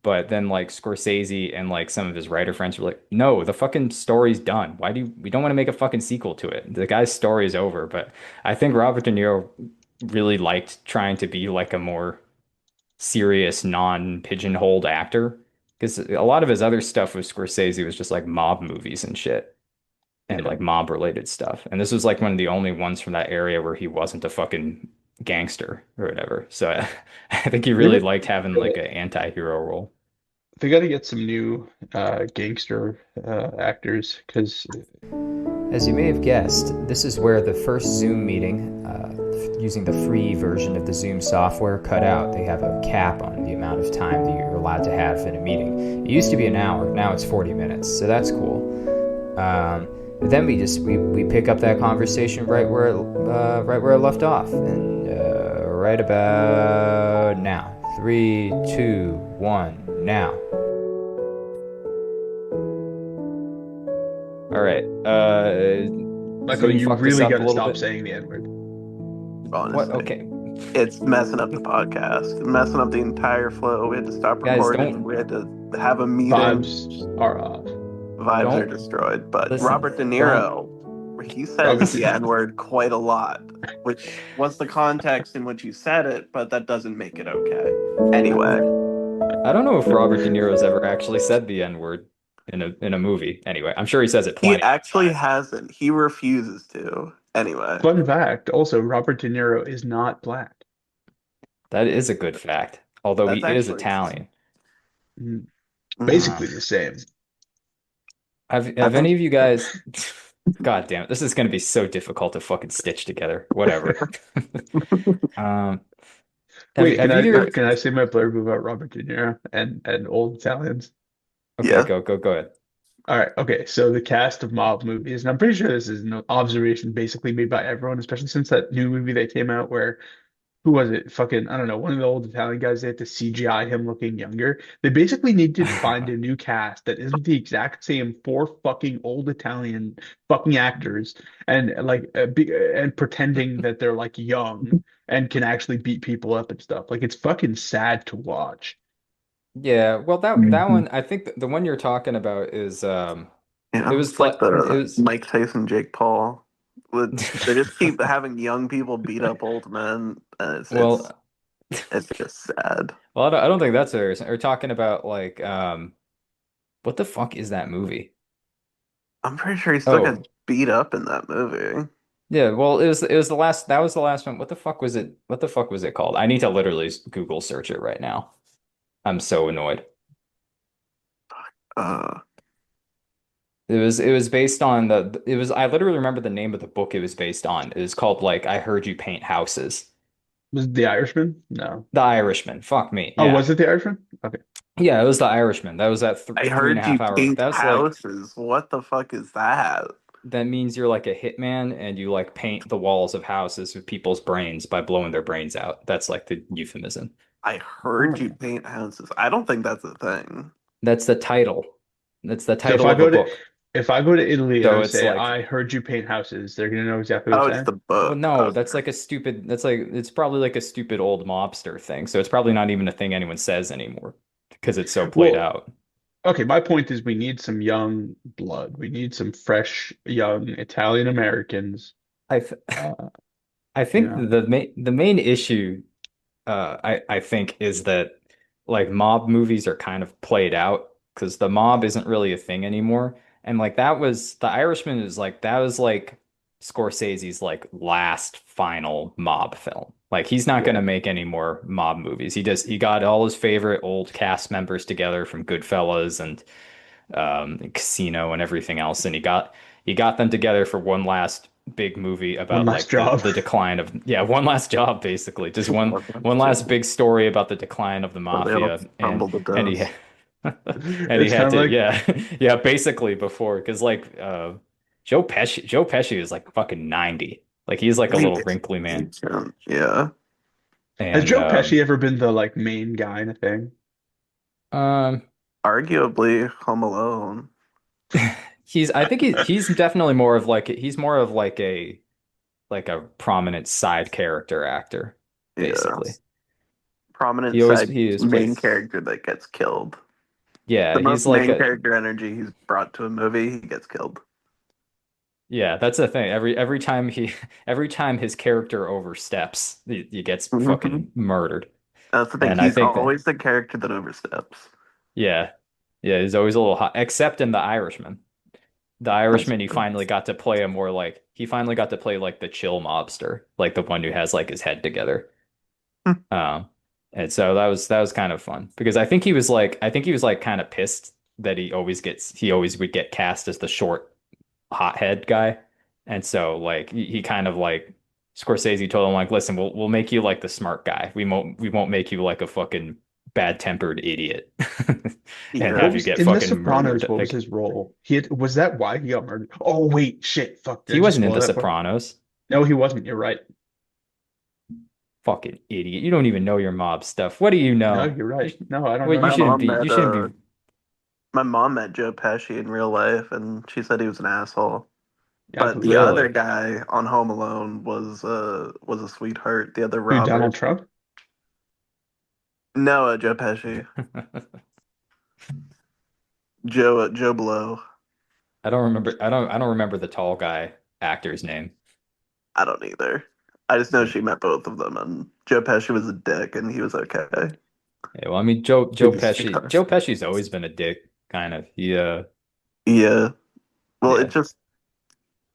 but then like Scorsese and like some of his writer friends were like, "No, the fucking story's done. We don't want to make a fucking sequel to it. The guy's story is over." But I think Robert De Niro really liked trying to be like a more serious, non-pigeonholed actor because a lot of his other stuff with Scorsese was just like mob movies and shit and Yeah. like mob related stuff. And this was like one of the only ones from that area where he wasn't a fucking gangster or whatever. So I think he They really got, liked having like an anti-hero role. they got to get some new gangster actors because As you may have guessed, this is where the first Zoom meeting, using the free version of the Zoom software, cut out. They have a cap on the amount of time that you're allowed to have in a meeting. It used to be an hour, now it's 40 minutes, so that's cool. But then we pick up that conversation right where it left off, and right about now. 3, 2, 1, now. All right. Michael, Zoom you fucked us really up got a to little stop bit. saying the N-word. Honestly. What? Okay. It's messing up the podcast, messing up the entire flow. We had to stop Guys, recording. don't We had to have a meeting. Vibes are off. Vibes are don't destroyed. But listen. Robert De Niro, he Robert says De the Niro. N-word quite a lot, which was the context in which you said it, but that doesn't make it okay. Anyway, I don't know if Robert De Niro's ever actually said the N-word in a movie. Anyway, I'm sure he says it he plenty. actually hasn't. He refuses to. Anyway, Fun fact, also, Robert De Niro is not black. That is a good fact. Although that's he is actually Italian. Basically the same. Have any of you guys God damn it, this is gonna be so difficult to fucking stitch together. Whatever. Um Wait, have either can I say my blurb about Robert De Niro and old Italians? Okay, Yeah. go ahead. All right, okay. So the cast of mob movies, and I'm pretty sure this is an observation basically made by everyone, especially since that new movie that came out where who was it? Fucking, I don't know, one of the old Italian guys, they had to CGI him looking younger. They basically need to find a new cast that isn't the exact same four fucking old Italian fucking actors and and pretending that they're like young and can actually beat people up and stuff. Like it's fucking sad to watch. Yeah, well that one I think the one you're talking about is it Yeah, was it's like like it the was Mike Tyson, Jake Paul. They just keep having young people beat up old men, and well it's just sad. well I don't think that's serious. We're talking about like what the fuck is that movie? I'm pretty sure he still Oh, gets beat up in that movie. yeah, well it was the last that was the last one. What the fuck was it? What the fuck was it called? I need to literally Google search it right now. I'm so annoyed. Uh, It was based on the it was I literally remember the name of the book it was based on. It was called like I Heard You Paint Houses. Was it The Irishman? No. The Irishman. Fuck me. Oh, Yeah. was it The Irishman? Okay. Yeah, it was The Irishman. That was that th I three and a heard you half hour. paint That was like houses. What the fuck is that? that means you're like a hitman and you like paint the walls of houses with people's brains by blowing their brains out. That's like the euphemism. I heard you paint houses. I don't think that's a thing. That's the title. That's the So title of a book. if I go to Italy and So I it's say like I heard you paint houses, they're gonna know exactly what Oh, I'm it's saying. the well, book. no, Okay. that's like a stupid, that's like, it's probably like a stupid old mobster thing. So it's probably not even a thing anyone says anymore because it's so played Well, out. okay, my point is we need some young blood. We need some fresh young Italian Americans. I, th Uh, I you think know, the main issue, I think is that like mob movies are kind of played out because the mob isn't really a thing anymore. And like that was The Irishman is like that was like Scorsese's like last final mob film. Like he's not yeah. gonna make any more mob movies. He got all his favorite old cast members together from Goodfellas and Casino and everything else, and he got them together for one last big movie One about last like job. the decline of yeah one last job basically just one last big story about the decline of the Where they all mafia crumble to and he dust. and he It's kind had of to like yeah basically before because like Joe Pesci is like fucking 90 like he's like a little wrinkly man Yeah. has and Joe Pesci ever been the like main guy in a thing? um Arguably, Home Alone. I think he's definitely more of like he's more of like a prominent side character actor, Yeah. basically. Prominent side He is main character that gets killed. The yeah, most he's like main a character energy he's brought to a movie, he gets killed. yeah, that's the thing. Every time he every time his character oversteps, he gets Hmm. fucking murdered. That's the thing. And I He's think that always the character that oversteps. yeah, yeah, he's always a little hot, except in The Irishman. The That's Irishman, he finally got to play a more like he finally got to play like the chill mobster, like the one who has like his head together. Um, and so that was kind of fun because I think he was like kind of pissed that he always would get cast as the short hothead guy. And so like he kind of like Scorsese told him like, listen, we'll make you like the smart guy. We won't make you like a fucking bad-tempered idiot and yeah. What have you was get in The fucking murdered. Sopranos? What was Like his role? Was that why he got murdered? Oh wait, shit, fuck! Did he I just wasn't in spoil The that part? Sopranos. No, he wasn't. You're right. Fucking idiot. You don't even know your mob stuff. What do you No, know? you're You, right. No, I don't well, know My nothing. mom you met shouldn't be my mom met Joe Pesci in real life, and she said he was an asshole. Yeah, I But the believe it. other really. guy on Home Alone was a sweetheart. The other Who, Donald Robert. Trump? No, Joe Pesci. Joe Blow. I don't remember the tall guy actor's name. I don't either. I just know she met both of them, and Joe Pesci was a dick, and he was okay. Yeah, well, I mean, Joe Pesci's always been a dick, kind of. Yeah. Well, it Yeah, just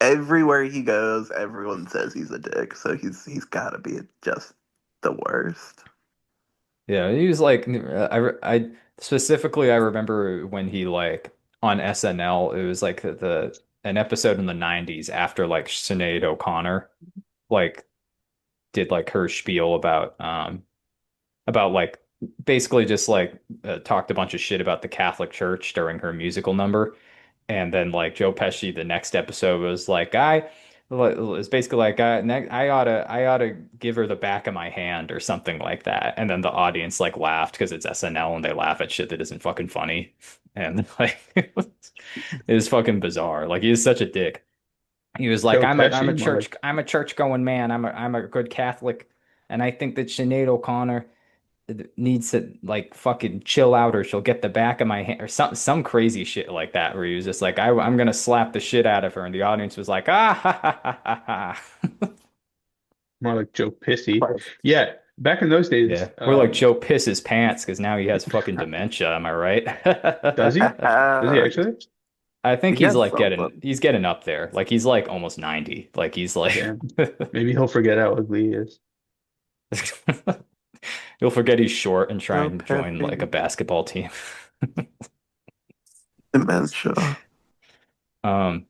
everywhere he goes, everyone says he's a dick, so he's got to be just the worst. yeah. He was like, I specifically, I remember when he like on SNL, it was like an episode in the '90s after like Sinead O'Connor like did like her spiel about like basically just like talked a bunch of shit about the Catholic Church during her musical number. And then like Joe Pesci, the next episode was like, it's basically like I ought to give her the back of my hand or something like that. And then the audience like laughed because it's SNL and they laugh at shit that isn't fucking funny. And like it was fucking bizarre. Like he is such a dick. He was like, Joe Pesci, I'm a church going man. I'm a good Catholic, and I think that Sinead O'Connor needs to like fucking chill out or she'll get the back of my hand or some crazy shit like that where he was just like I'm gonna slap the shit out of her and the audience was like ah ha ha ha ha ha. more like Joe Pissy. Yeah, back in those days, Yeah, we're like Joe piss his pants because now he has fucking dementia, am I does he? right? Does he actually? I think He had something. he's getting up there, like he's like almost 90, like he's like Damn. Maybe he'll forget how ugly he is. he'll forget he's short and try Joe and join like a Pesci, basketball team. dementia. um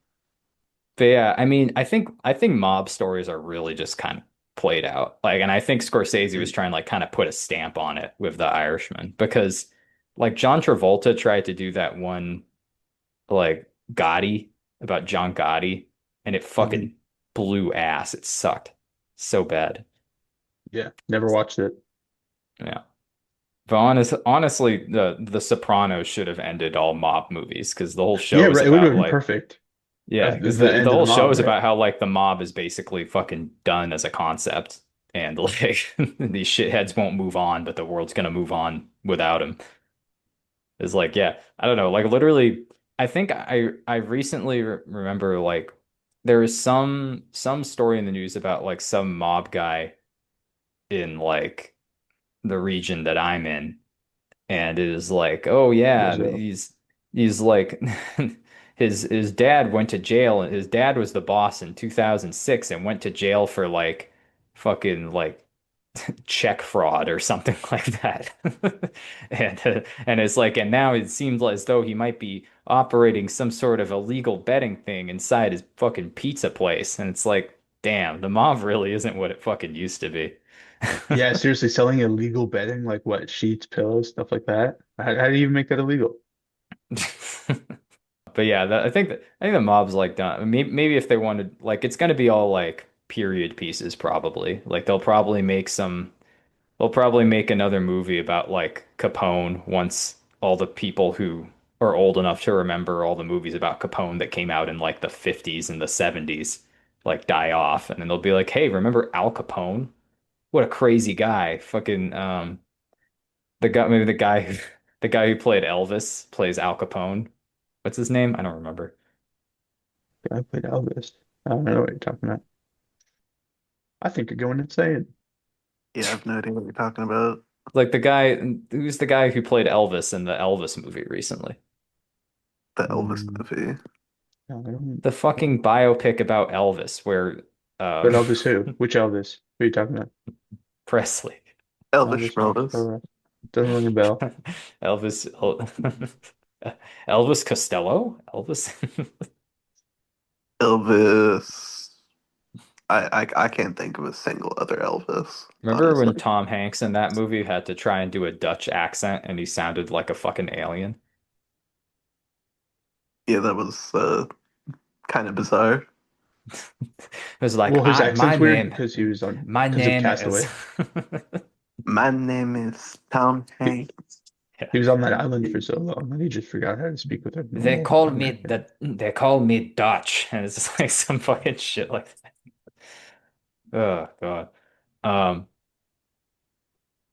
But yeah, I mean, I think mob stories are really just kind of played out. Like, and I think Scorsese was trying to like kind of put a stamp on it with The Irishman because like John Travolta tried to do that one like Gotti about John Gotti and it Mhm. fucking blew ass. It sucked so bad. Yeah, never watched it. Yeah. But honestly, the Sopranos should have ended all mob movies because the whole Yeah, show is right. It would have about been like perfect yeah, as because the the end of the whole show mob, is right? about how like the mob is basically fucking done as a concept, and like these shitheads won't move on, but the world's gonna move on without him. It's like, yeah, I don't know, like literally, I think I recently remember like there was some story in the news about like some mob guy in like the region that I'm in, and it was like, oh yeah, Brazil. he's like his dad went to jail and his dad was the boss in 2006 and went to jail for like fucking like check fraud or something like that. And it's like and now it seems as though he might be operating some sort of illegal betting thing inside his fucking pizza place and it's like damn, the mob really isn't what it fucking used to be. Yeah, seriously, selling illegal betting, like what, sheets, pillows, stuff like that. How do you even make that illegal? But yeah, I think the mob's like done. Maybe if they wanted, like, it's gonna be all like period pieces probably. Like they'll probably make another movie about like Capone once all the people who are old enough to remember all the movies about Capone that came out in like the 50s and the 70s like die off, and then they'll be like, "Hey, remember Al Capone? What a crazy guy. Fucking the guy maybe the guy who played Elvis plays Al Capone. What's his name? I don't remember. I played Elvis. I don't know what you're talking about. I think you're going insane. Yeah, I have no idea what you're talking about. Like the guy who's the guy who played Elvis in the Elvis movie recently. The Elvis Mm, movie. I don't. The fucking biopic about Elvis where But Elvis who? Which Elvis? What are you talking about? Presley. Elvis Elvis? Schmoelvis. Doesn't ring a bell. Elvis Elvis Costello? Elvis? Elvis. I can't think of a single other Elvis, Remember when honestly. Tom Hanks in that movie had to try and do a Dutch accent and he sounded like a fucking alien? Yeah, that was kind of bizarre. It was like, Well, his my accent's weird name, because he was on my because of name is. Castaway. My name is Tom He, Hanks. he was on that island for so long that he just forgot how to speak with a normal American. They call me Dutch, and it's just like some fucking shit like that. Oh God. Um,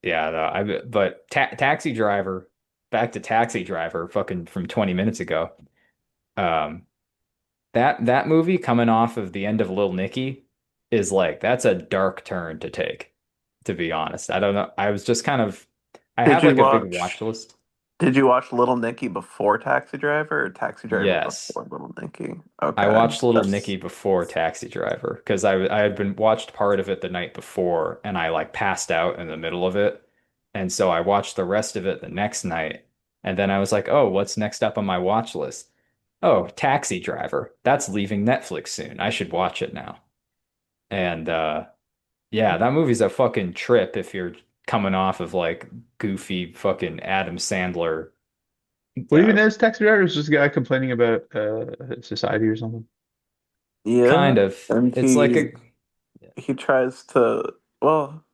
yeah, no, but Taxi Driver, back to Taxi Driver, fucking from 20 minutes ago. Um, that movie coming off of the end of Little Nicky is like that's a dark turn to take, to be honest. I don't know. I was just kind of I Did have you like a big watch watch list. did you watch Little Nicky before Taxi Driver or Taxi Driver Yes. before Little Nicky? I Okay. watched Little That's Nicky before Taxi Driver because I had been watched part of it the night before and I like passed out in the middle of it. And so I watched the rest of it the next night. And then I was like, "Oh, what's next up on my watch list? Oh, Taxi Driver. That's leaving Netflix soon. I should watch it now." And yeah, that movie's a fucking trip if you're coming off of like goofy fucking Adam Sandler. What even uh is Taxi Driver? Is just a guy complaining about society or something? yeah. Kind of. And It's like a he tries to well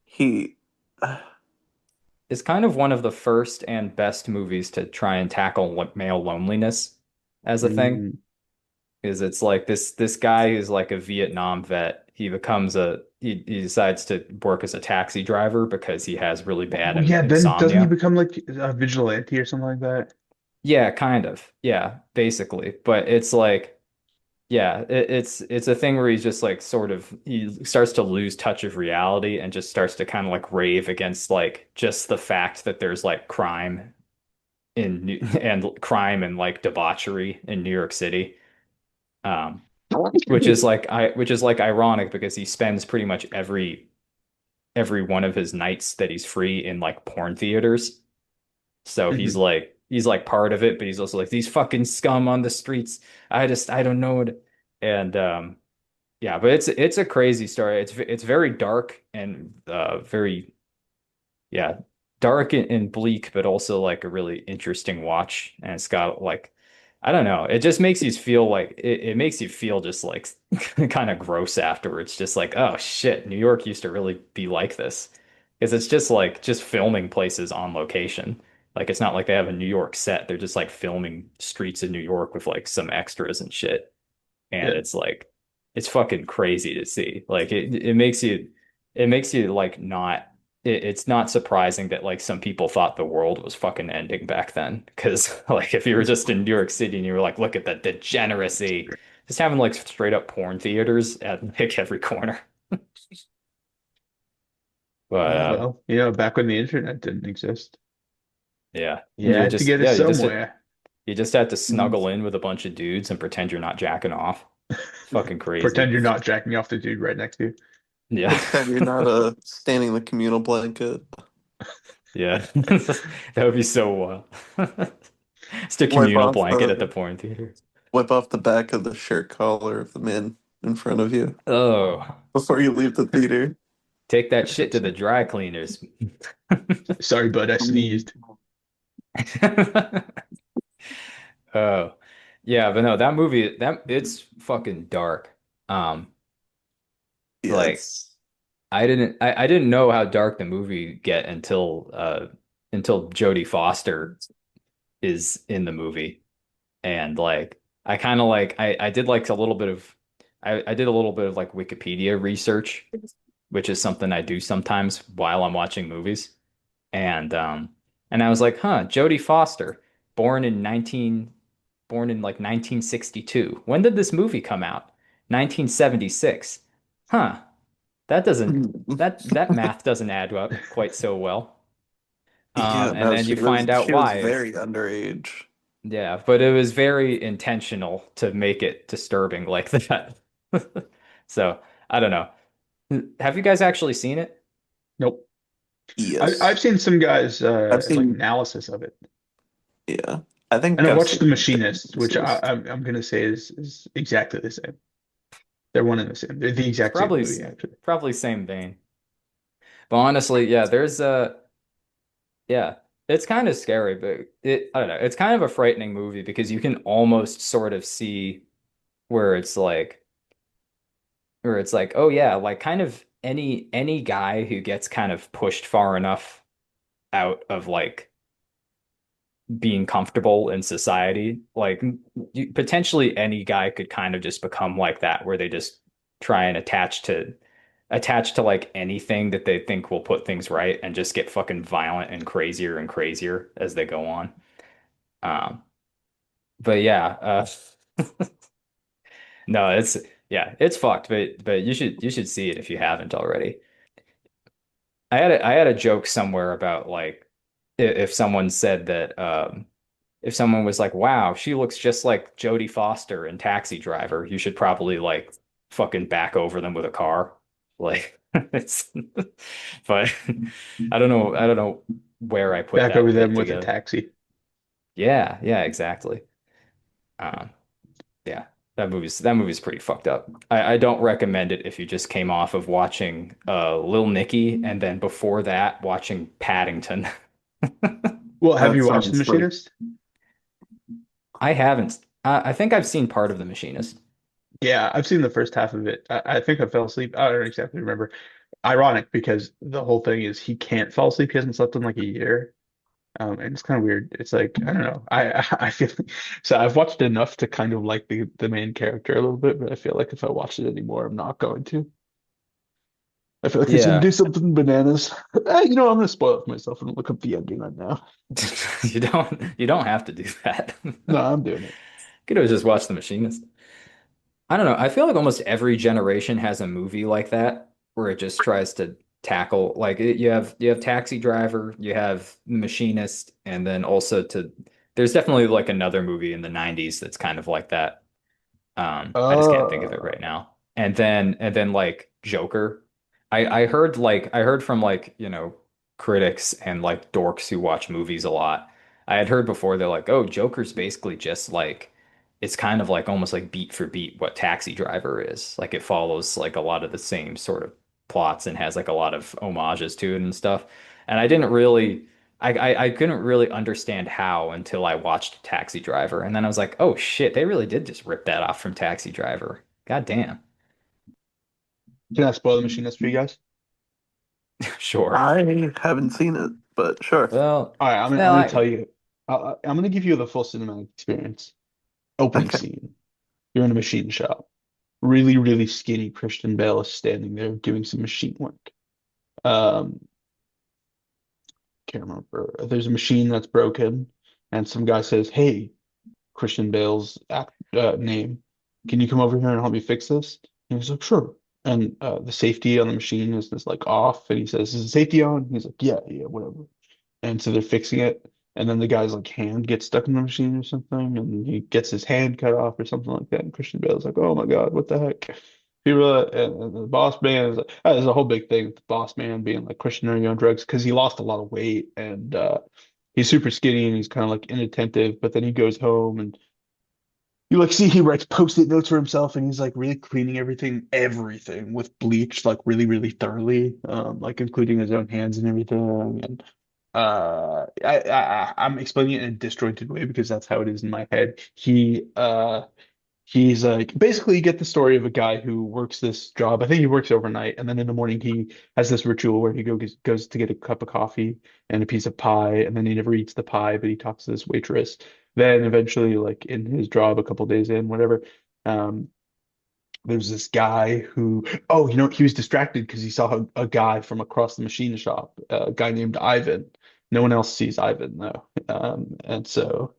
he It's kind of one of the first and best movies to try and tackle male loneliness as a thing. Mm. Is it's like this guy who's like a Vietnam vet. He decides to work as a taxi driver because he has really bad Oh yeah, then doesn't he insomnia. become like a vigilante or something like that? Yeah, kind of. Yeah, basically. But it's like yeah, it's a thing where he's just like sort of he starts to lose touch of reality and just starts to kind of like rave against like just the fact that there's like crime and crime and like debauchery in New York City. Um, which is like ironic because he spends pretty much every one of his nights that he's free in like porn theaters. So Mhm. he's like part of it, but he's also like these fucking scum on the streets. I don't know it. And yeah, but it's a crazy story. It's very dark and very yeah, dark and bleak, but also like a really interesting watch. And it's got like, I don't know, it just makes you feel like it makes you feel just like kind of gross afterwards. Just like, oh shit, New York used to really be like this. Because it's just like just filming places on location. Like it's not like they have a New York set. They're just like filming streets in New York with like some extras and shit. And Yeah. it's like it's fucking crazy to see. Like it makes you like not it's not surprising that like some people thought the world was fucking ending back then. Because like if you were just in New York City and you were like, look at the degeneracy, just having like straight up porn theaters at like every corner. But Yeah, well, back when the internet didn't exist, yeah, you had to get it somewhere. you just had to Mm. snuggle in with a bunch of dudes and pretend you're not jacking off. It's fucking crazy. Pretend you're not jacking off the dude right next to you. Yeah. pretend you're not standing in the communal blanket. Yeah. That would be so wild. Just a Wipe communal off blanket at the porn theater. wipe off the back of the shirt collar of the man in front of you Oh, before you leave the theater. take that shit to the dry cleaners. Sorry, bud, I sneezed. Oh, yeah, but no, that movie that it's fucking dark. Um, Yeah, like it's I didn't know how dark the movie get until until Jodie Foster is in the movie. And like I kind of like I did like a little bit of I did a little bit of like Wikipedia research, which is something I do sometimes while I'm watching movies. And and I was like, huh, Jodie Foster, born in 19 born in like 1962. When did this movie come out? 1976. Huh. That doesn't that math doesn't add up quite so well. Yeah, And no, then you find out she was why. very underage. Yeah, but it was very intentional to make it disturbing like that. So, I don't know. Have you guys actually seen it? Nope. I've Yes. seen some guys I've like seen, analysis of it, yeah. I and think I've I've watched seen The Machinist, which this. I'm gonna say is exactly the same. They're one and the same. They're the It's exact same probably movie, actually. probably same vein. But honestly, yeah, there's yeah, it's kind of scary, but I don't know. It's kind of a frightening movie because you can almost sort of see where it's like oh yeah, like kind of any guy who gets kind of pushed far enough out of like being comfortable in society. Like potentially any guy could kind of just become like that, where they just try and attach to like anything that they think will put things right and just get fucking violent and crazier as they go on. Um, but yeah, no, it's yeah, it's fucked, but you should see it if you haven't already. I had a joke somewhere about like if someone said that if someone was like, "Wow, she looks just like Jodie Foster in Taxi Driver," you should probably like fucking back over them with a car. Like it's but I don't know where I put Back over that them bit with a together. taxi. Yeah, yeah, exactly. Um, yeah, that movie's pretty fucked up. I don't recommend it if you just came off of watching Lil Nicky and then before that watching Paddington. Well, have That you watched The sounds like, Machinist? I haven't. I think I've seen part of The Machinist. Yeah, I've seen the first half of it. I think I fell asleep. I don't exactly remember. Ironic because the whole thing is he can't fall asleep. He hasn't slept in like a year. And it's kind of weird. It's like I don't know. I feel so. I've watched enough to kind of like the main character a little bit, but I feel like if I watch it anymore, I'm not going to. I feel like he's gonna Yeah. do something bananas. I'm gonna spoil it for myself and look up the ending right now. You don't have to do that. No, I'm doing it. Could have just watched The Machinist. I don't know. I feel like almost every generation has a movie like that where it just tries to tackle like you have Taxi Driver, you have The Machinist, and then also to there's definitely like another movie in the 90s that's kind of like that. I just can't think of it Uh, right now. And then like Joker. I heard from like, you know, critics and like dorks who watch movies a lot. I had heard before they're like, "Oh, Joker's basically just like it's kind of like almost like beat for beat what Taxi Driver is. Like it follows like a lot of the same sort of plots and has like a lot of homages to it and stuff." And I didn't really I couldn't really understand how until I watched Taxi Driver. And then I was like, oh shit, they really did just rip that off from Taxi Driver. God damn. can I spoil The Machinist for you guys? Sure. I haven't seen it, but sure. Well, All right, I'm well, gonna tell you. I'm gonna give you the full cinematic experience. Opening Okay. scene. You're in a machine shop. Really, really skinny Christian Bale is standing there doing some machine work. Um, can't remember. There's a machine that's broken, and some guy says, "Hey, Christian Bale's name, can you come over here and help me fix this?" And he's like, "Sure." And the safety on the machine is like off, and he says, "Is the safety on?" He's like, "Yeah, yeah, whatever." And so they're fixing it, and then the guy's like hand gets stuck in the machine or something, and he gets his hand cut off or something like that. And Christian Bale's like, "Oh my God, what the heck?" People, and the boss man is like, there's a whole big thing with the boss man being like, "Christian, are you on drugs?" Because he lost a lot of weight and he's super skinny and he's kind of like inattentive. But then he goes home and you like see he writes post-it notes for himself and he's like really cleaning everything with bleach, like really, really thoroughly, like including his own hands and everything. And I'm explaining it in a disjointed way because that's how it is in my head. he's like basically you get the story of a guy who works this job. I think he works overnight, and then in the morning he has this ritual where he goes to get a cup of coffee and a piece of pie, and then he never eats the pie, but he talks to this waitress. Then eventually, like in his job, a couple days in, whatever, um, there's this guy who, oh, he was distracted because he saw a guy from across the machine shop, a guy named Ivan. No one else sees Ivan though, and so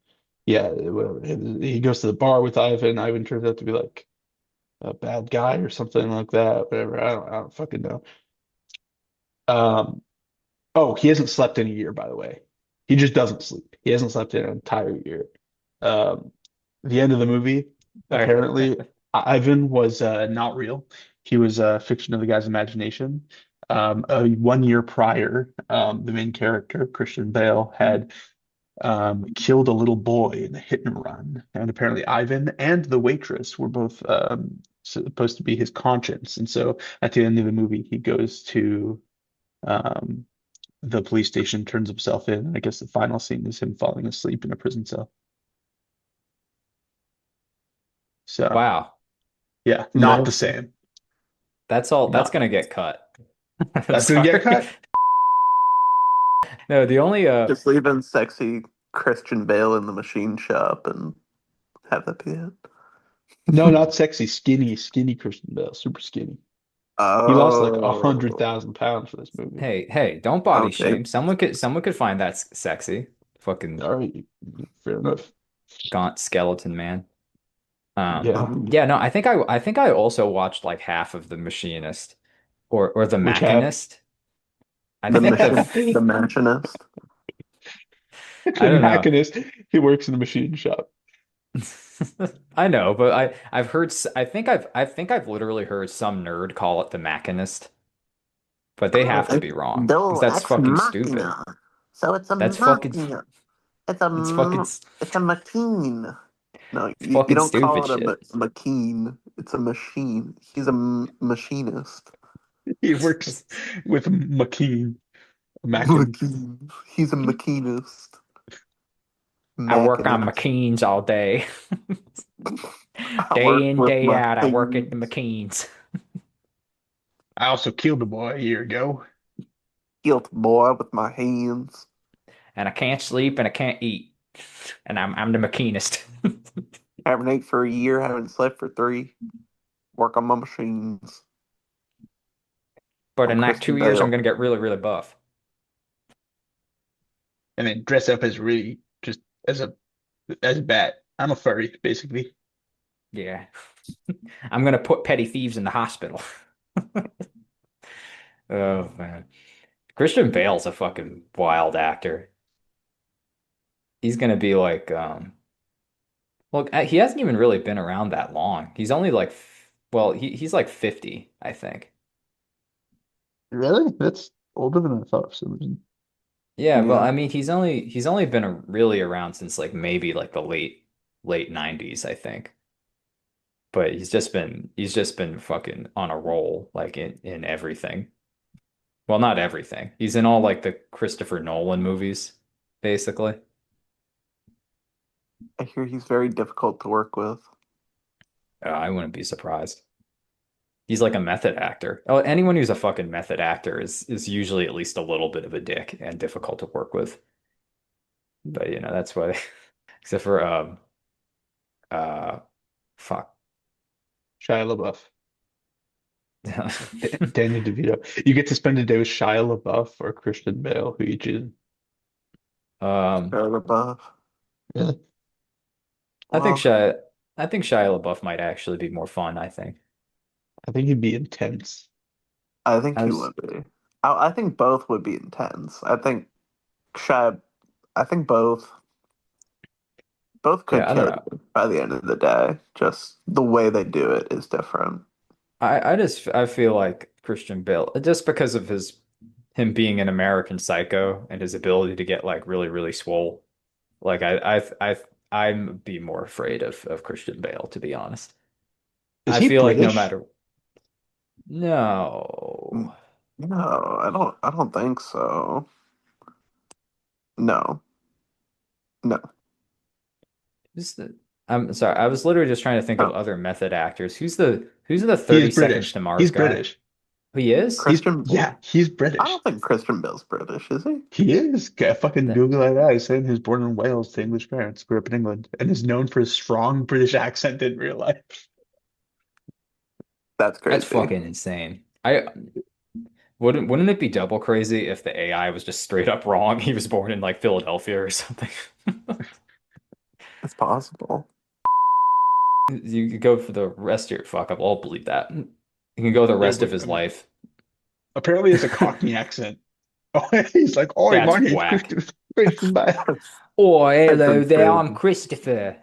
yeah, whatever. He goes to the bar with Ivan. Ivan turns out to be like a bad guy or something like that. Whatever. I don't fucking know. Um, oh, he hasn't slept in a year, by the way. He just doesn't sleep. He hasn't slept in an entire year. Um, the end of the movie, Alright. apparently, Ivan was not real. He was a fiction of the guy's imagination. 1 year prior, the main character, Christian Bale, had killed a little boy in a hit and run. And apparently, Ivan and the waitress were both supposed to be his conscience. And so at the end of the movie, he goes to um, the police station, turns himself in. I guess the final scene is him falling asleep in a prison cell. So, Wow. yeah, not No. the same. That's all. That's Not. gonna get cut. That's gonna get Sorry. cut? No, the only Just leaving sexy Christian Bale in the machine shop and have that be it. No, not sexy, skinny Christian Bale, super skinny. He lost like Oh, 100,000 pounds for this movie. hey, don't body okay. shame. Someone could find that sexy. Fucking All right, fair enough. gaunt skeleton man. Yeah, Yeah, no, I think I also watched like half of The Machinist or The which half? Machinist. I The think the Machinist. I The don't know. Machinist. He works in the machine shop. I know, but I've heard I think I've literally heard some nerd call it The Machinist, but they have to be wrong because Though that's ex fucking stupid. machina. So it's a That's fucking machina. it's fucking It's a machine. No, it's you fucking don't call stupid it a shit. machine. It's a machine. He's a machinist. He works with McKean, Machinist. Machine. He's a machinist. I work on Machinist. McKean's all day. I Day work in, with day out, I work at the machines. McKean's. I also killed a boy a year ago. Guilt boy with my hands. And I can't sleep and I can't eat. And I'm the machinist. Haven't ate for a year. Haven't slept for 3. Work on my machines. But I'm in like Christian 2 years, I'm Bale. gonna get really, really buff. And then dress up as really just as a bat. I'm a furry, basically. Yeah. I'm gonna put petty thieves in the hospital. Oh man. Christian Bale's a fucking wild actor. He's gonna be like, look, he hasn't even really been around that long. He's only like, well, he's like 50, I think. Really? That's older than I thought for some reason. Yeah, well, Yeah. I mean, he's only been really around since like maybe like the late 90s, I think. But he's just been fucking on a roll like in everything. Well, not everything. He's in all like the Christopher Nolan movies, basically. I hear he's very difficult to work with. I wouldn't be surprised. He's like a method actor. Oh, anyone who's a fucking method actor is usually at least a little bit of a dick and difficult to work with. But that's why except for uh fuck. Shia LaBeouf. Danny DeVito. You get to spend a day with Shia LaBeouf or Christian Bale, who you choose. Shia LaBeouf. Yeah. I think Well, Shia I think Shia LaBeouf might actually be more fun, I think. I think he'd be intense. I think I he was would be. I think both would be intense. I think Shia. I think both could yeah, I don't kill know. you by the end of the day. Just the way they do it is different. I feel like Christian Bale just because of him being an American psycho and his ability to get like really, really swole. Like I'm be more afraid of Christian Bale, to be honest. Is I he feel like no British? matter no. N- No, I don't think so. No, no. Just I'm sorry. I was literally just trying to think of Oh, other method actors. Who's the He is 30 Seconds British. to Mars He's guy? British. Who he is? Christian Yeah, Bale. he's I British. don't think Christian Bale's British, is he? He is. Fucking That, Google that. He's saying he was born in Wales to English parents, grew up in England, and is known for his strong British accent in real life. That's that's crazy. fucking insane. I wouldn't it be double crazy if the AI was just straight up wrong? He was born in like Philadelphia or something. It's possible. You could go for the rest of your fuck up. I'll believe that. You can go the Yeah, rest of but his I mean, life. apparently it's a Cockney accent. Oh, he's like, "Oh, That's my name's whack. Christian Bale." Oh, hello Christian there. I'm Bale. Christopher.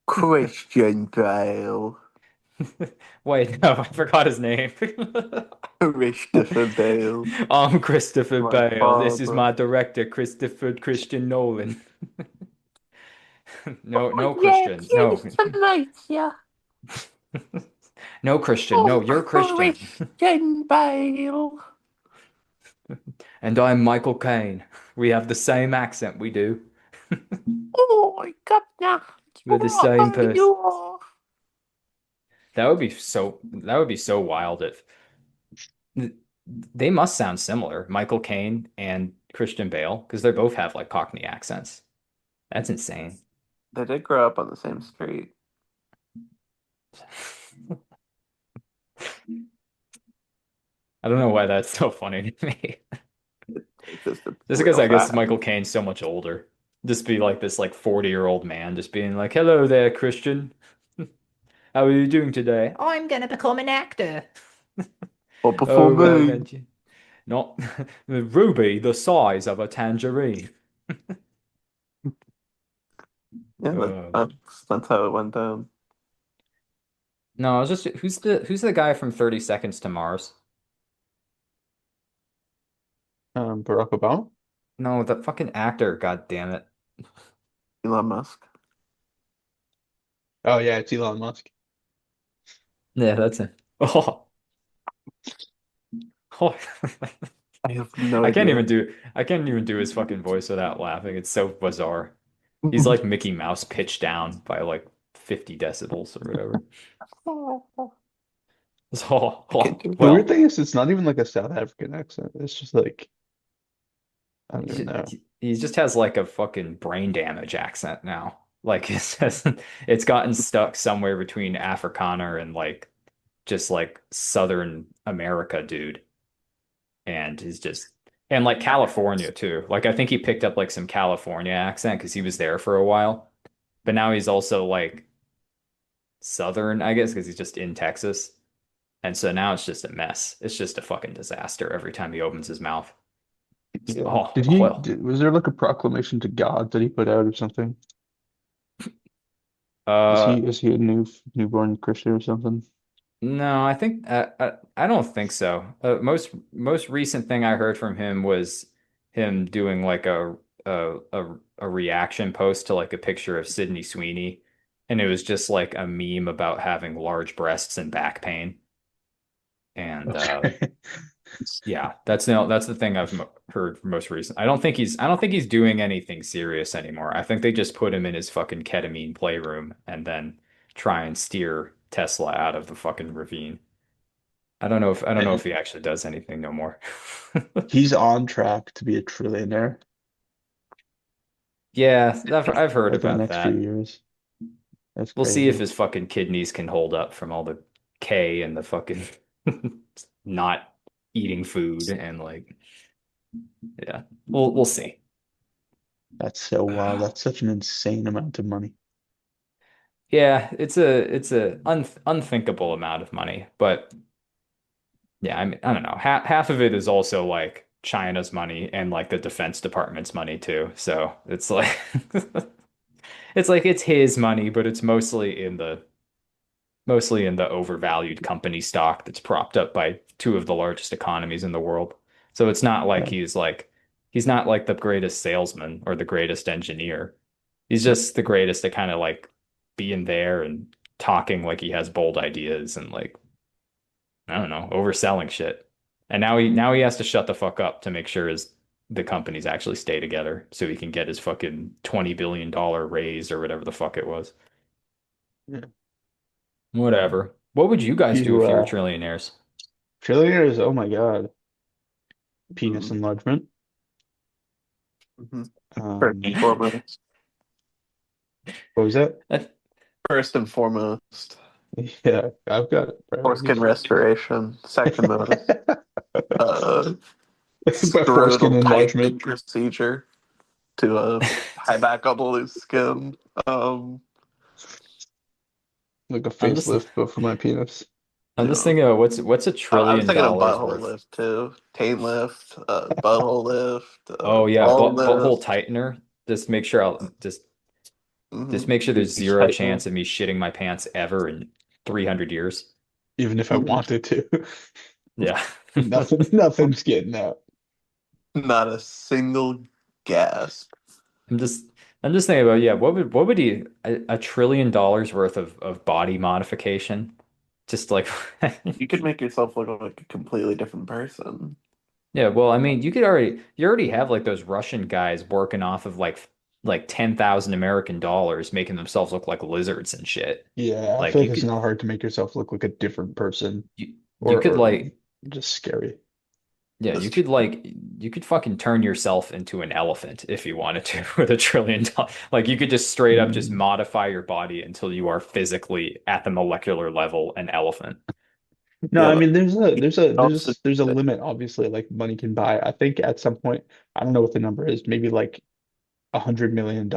Christian Bale. Wait, no, I forgot his name. Christopher Bale. I'm Christopher My Bale. This is father. my director, Christopher Christian Nolan. No, Oh no, yeah, Christian. No. here's the night, yeah. No, Christian. No, Oh, you're Christian. Christian Bale. And I'm Michael Caine. We have the same accent, we do. Oh my God, now We're the same person. you are. That would be so wild if they must sound similar, Michael Caine and Christian Bale, because they both have like Cockney accents. That's insane. They did grow up on the same street. I don't know why that's so funny to me. It's just a Just because real I guess fact. Michael Caine's so much older. Just be like this like 40-year-old man just being like, "Hello there, Christian. How are you doing today?" I'm gonna become an actor. But before Oh, well, me. then, not Ruby the size of a tangerine. Yeah, Uh, that's how it went down. no, I was just who's the guy from 30 Seconds to Mars? Barack Obama. No, the fucking actor, god damn it. Elon Musk. Oh yeah, it's Elon Musk. Yeah, that's it. Oh, oh. I have no I can't idea. even do I can't even do his fucking voice without laughing. It's so bizarre. He's like Mickey Mouse pitched down by like 50 decibels or whatever. So, I can't do The it. weird well, thing is, it's not even like a South African accent. It's just like I don't even he know. he just has like a fucking brain damage accent now. Like it's gotten stuck somewhere between Afrikaner and like just like Southern America dude. And he's just and like California too. Like I think he picked up like some California accent because he was there for a while. But now he's also like Southern, I guess, because he's just in Texas. And so now it's just a mess. It's just a fucking disaster every time he opens his mouth. Yeah. Oh, well. Was there like a proclamation to God that he put out or something? Uh, Is he a newborn Christian or something? no, I think I don't think so. Most recent thing I heard from him was him doing like a reaction post to like a picture of Sydney Sweeney, and it was just like a meme about having large breasts and back pain. And Okay. yeah, that's the thing I've heard most recent. I don't think he's doing anything serious anymore. I think they just put him in his fucking ketamine playroom and then try and steer Tesla out of the fucking ravine. I don't know if And he actually does anything no more. he's on track to be a trillionaire Yeah, I've heard like in the about next few that. years. That's We'll see if crazy. his fucking kidneys can hold up from all the K and the fucking not eating food and like yeah. We'll see. That's so wild. That's such an insane amount of money. Yeah, it's a unthinkable amount of money, but yeah, I mean, I don't know. Half of it is also like China's money and like the Defense Department's money too. So it's like it's his money, but it's mostly in the overvalued company stock that's propped up by two of the largest economies in the world. So it's not like Yeah. he's not like the greatest salesman or the greatest engineer. He's Yep. just the greatest at kind of like being there and talking like he has bold ideas and like I don't know, overselling shit. And now he has to shut the fuck up to make sure the companies actually stay together so he can get his fucking $20 billion raise or whatever the fuck it was. Yeah. Whatever. What would you guys do You if you were trillionaires? trillionaires, oh my God. Penis Mhm. enlargement. Mhm. First and Um, foremost. what was that? That- First and foremost. Yeah, I've got Foreskin priorities. restoration. Second most. Uh, But foreskin scrotal tightening enlargement, procedure to tie back all the loose skin. Um, like a I'm just facelift, but for my penis. I'm just yeah. thinking of what's $1 I was trillion thinking of dollars butthole worth. lift too. Taint lift, butthole lift, Oh yeah, ball butthole lift. tightener. Just make sure I'll just Mm-hmm. make sure there's zero Tighten chance of me shitting my pants ever in 300 years. even if I wanted to. Yeah. Nothing's getting out. Not a single gasp. I'm just I'm just thinking about, yeah, what would he $1 trillion worth of body modification? Just like You could make yourself look like a completely different person. yeah, well, I mean, you already have like those Russian guys working off of like 10,000 American dollars making themselves look like lizards and shit. Yeah, I Like feel like it's not hard to make yourself look like a different person you could or like just scary. yeah, you could fucking turn yourself into an elephant if you wanted to with $1 trillion. Like you could just straight up just Mm. modify your body until you are physically at the molecular level an elephant. No, Yeah, I but mean also there's a limit, obviously, like money can buy. I think at some point, I don't know what the number is, maybe like $100 million.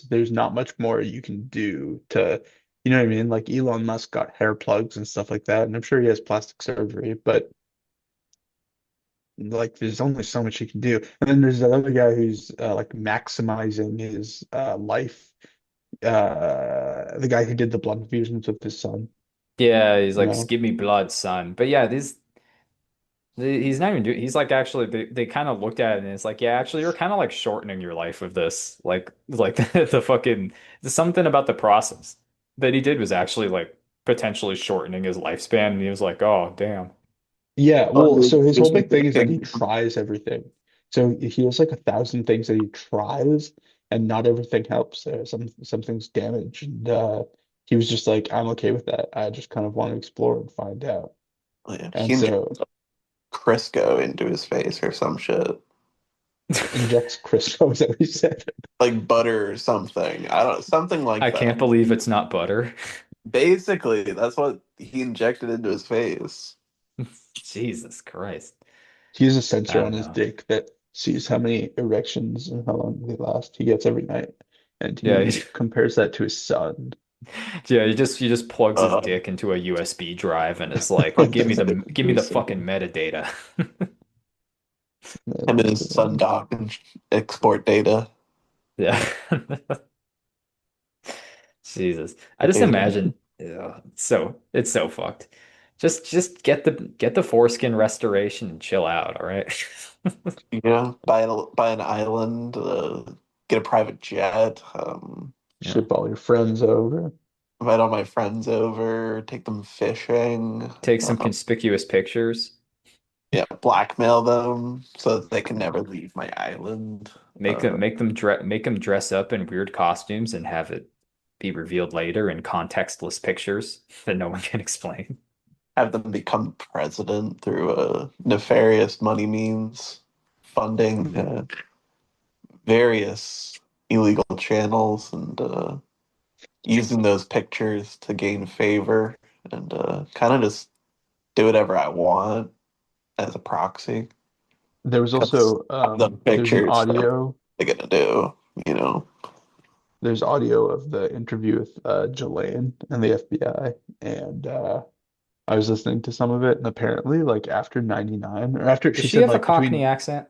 There's not much more you can do to, you know what I mean? Like Elon Musk got hair plugs and stuff like that, and I'm sure he has plastic surgery, but like there's only so much you can do. And then there's another guy who's like maximizing his life. The guy who did the blood infusions with his son, Yeah, he's you like, know? give me blood, son. But yeah, he's not even doing, he's like, actually, they kind of looked at it and it's like, yeah, actually, you're kind of like shortening your life with this. Like the fucking, something about the process that he did was actually like potentially shortening his lifespan. And he was like, oh, damn. Yeah, well, so his whole just big thing is that he thinking, tries everything. So he has like 1,000 things that he tries, and not everything helps. Some things damage, and he was just like, I'm okay with that. I just kind of want to explore and find out. yeah, he And so injected Crisco into his face or some shit. injects Crisco, is that what he said? Like butter or something. I don't something like I can't that. believe it's not butter. Basically, that's what he injected into his face. Jesus Christ. He has a I sensor on don't his know. dick that sees how many erections and how long they last. He gets every night, and Yeah, he compares that to his son. yeah, he just plugs his Uh, dick into a USB drive and is like, like give me his the dick give me into the his fucking son. metadata. Him and his son dock and export data. Yeah. Jesus. I just Data. imagine it's so fucked. Just get the foreskin restoration and chill out, all right? You know, buy an island, get a private jet, Yeah. Ship all your friends over. invite all my friends over, take them fishing, Take some conspicuous pictures. yeah, blackmail them so that they can never leave my island. Make them dress up in weird costumes and have it be revealed later in contextless pictures that no one can explain. Have them become president through nefarious money means, funding various illegal channels and using those pictures to gain favor and kind of just do whatever I want as a proxy. There was Because also the there's an pictures that audio they're gonna do, you know. there's audio of the interview with Jelaine and the FBI, and I was listening to some of it, and apparently like after 99 or after Does she she said have a like Cockney between accent?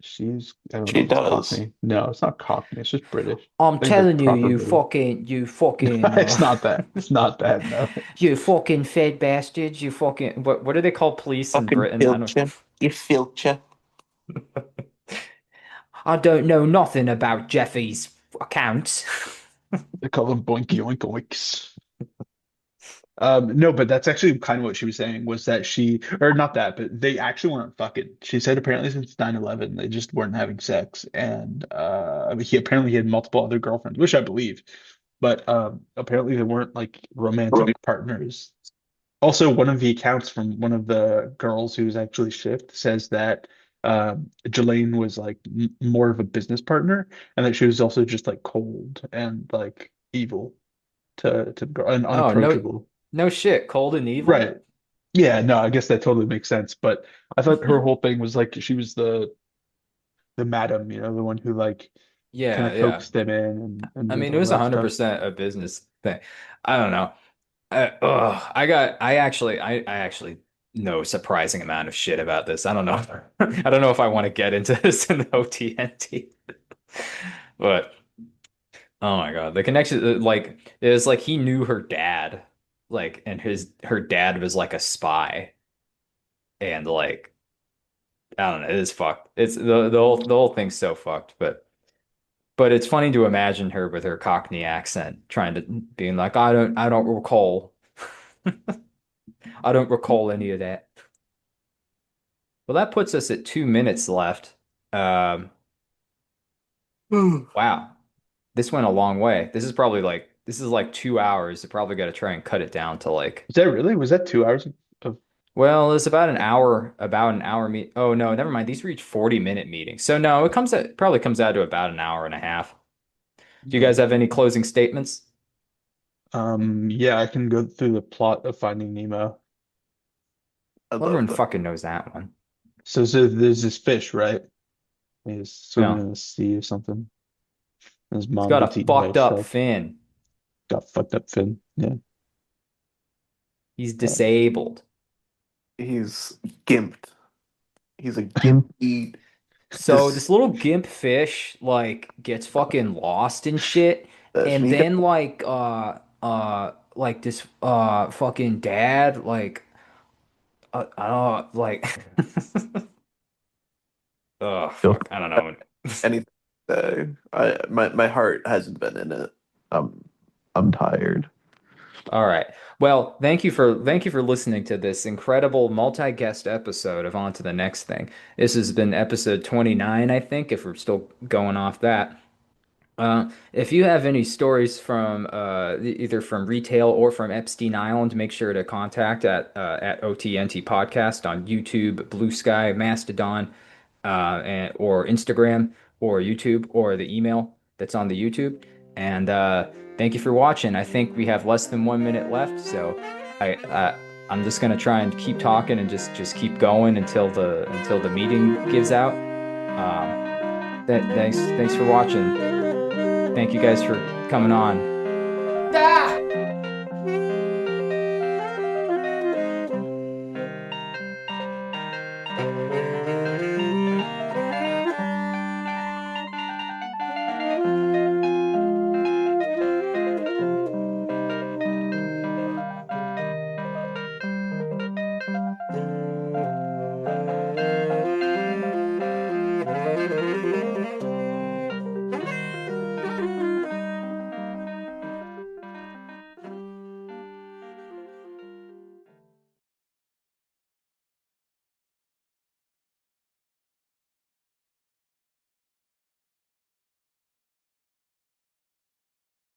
she's I don't know She if it's does. Cockney. No, it's not Cockney, it's just British. I'm I think the telling you, proper you version. fucking, you fucking, It's not that. It's not that, no. you fucking fed bastards. You fucking, what do they call police in Fucking Britain? I don't. filcher. You filcher. I don't know nothing about Jeffy's accounts. They call them boinky oink oinks. No, but that's actually kind of what she was saying was that she, or not that, but they actually weren't fucking. She said apparently since 9/11 they just weren't having sex. And he apparently he had multiple other girlfriends, which I believe. but apparently they weren't like romantic partners. Also, one of the accounts from one of the girls who was actually shipped says that Jelaine was like more of a business partner, and that she was also just like cold and like evil to the girl and Oh, no, unapproachable. no shit. Cold and evil? Right. Yeah, no, I guess that totally makes sense. But I thought her whole thing was like she was the madam, the one who like kind Yeah, of yeah. coaxed them in and I did mean, it all was that stuff. 100% a business thing. I don't know. I actually know a surprising amount of shit about this. I don't know. I don't know if I want to get into this in the OTNT, but oh my God, the connection, like, it was like he knew her dad, like, and her dad was like a spy, and like, I don't know, it is fucked. It's the whole thing's so fucked, but it's funny to imagine her with her Cockney accent, trying to being like, I don't recall. I don't recall any of that. Well, that puts us at 2 minutes left. Um, wow, this went a long way. This is like 2 hours. You probably got to try and cut it down to like, Was that 2 hours of well, it's about an hour meet. Oh no, never mind. These reach 40-minute meetings. So no, probably comes out to about an hour and a half. Do you guys have any closing statements? yeah, I can go through the plot of Finding Nemo. I'd Well, everyone love that. fucking knows that one. So there's this fish, right? He's swimming No, in the sea or something. And his it's mom got gets a eaten by a fucked up shark. fin. Got fucked up fin. Yeah. He's Uh, disabled. He's gimped. He's a gimpy. So this This little gimp fish like gets fucking lost and shit, and Shmika. then like this fucking dad like I don't know, like oh fuck, I don't know. Anything. My heart hasn't been in it. I'm tired. All right. Well, thank you for listening to this incredible multi-guest episode of On to the Next Thing. This has been episode 29, I think, if we're still going off that. If you have any stories from either from retail or from Epstein Island, make sure to contact at OTNT Podcast on YouTube, Blue Sky, Mastodon, or Instagram or YouTube or the email that's on the YouTube. And thank you for watching. I think we have less than 1 minute left, so I'm just gonna try and keep talking and just keep going until the meeting gives out. Thanks for watching. Thank you guys for coming on. Ah!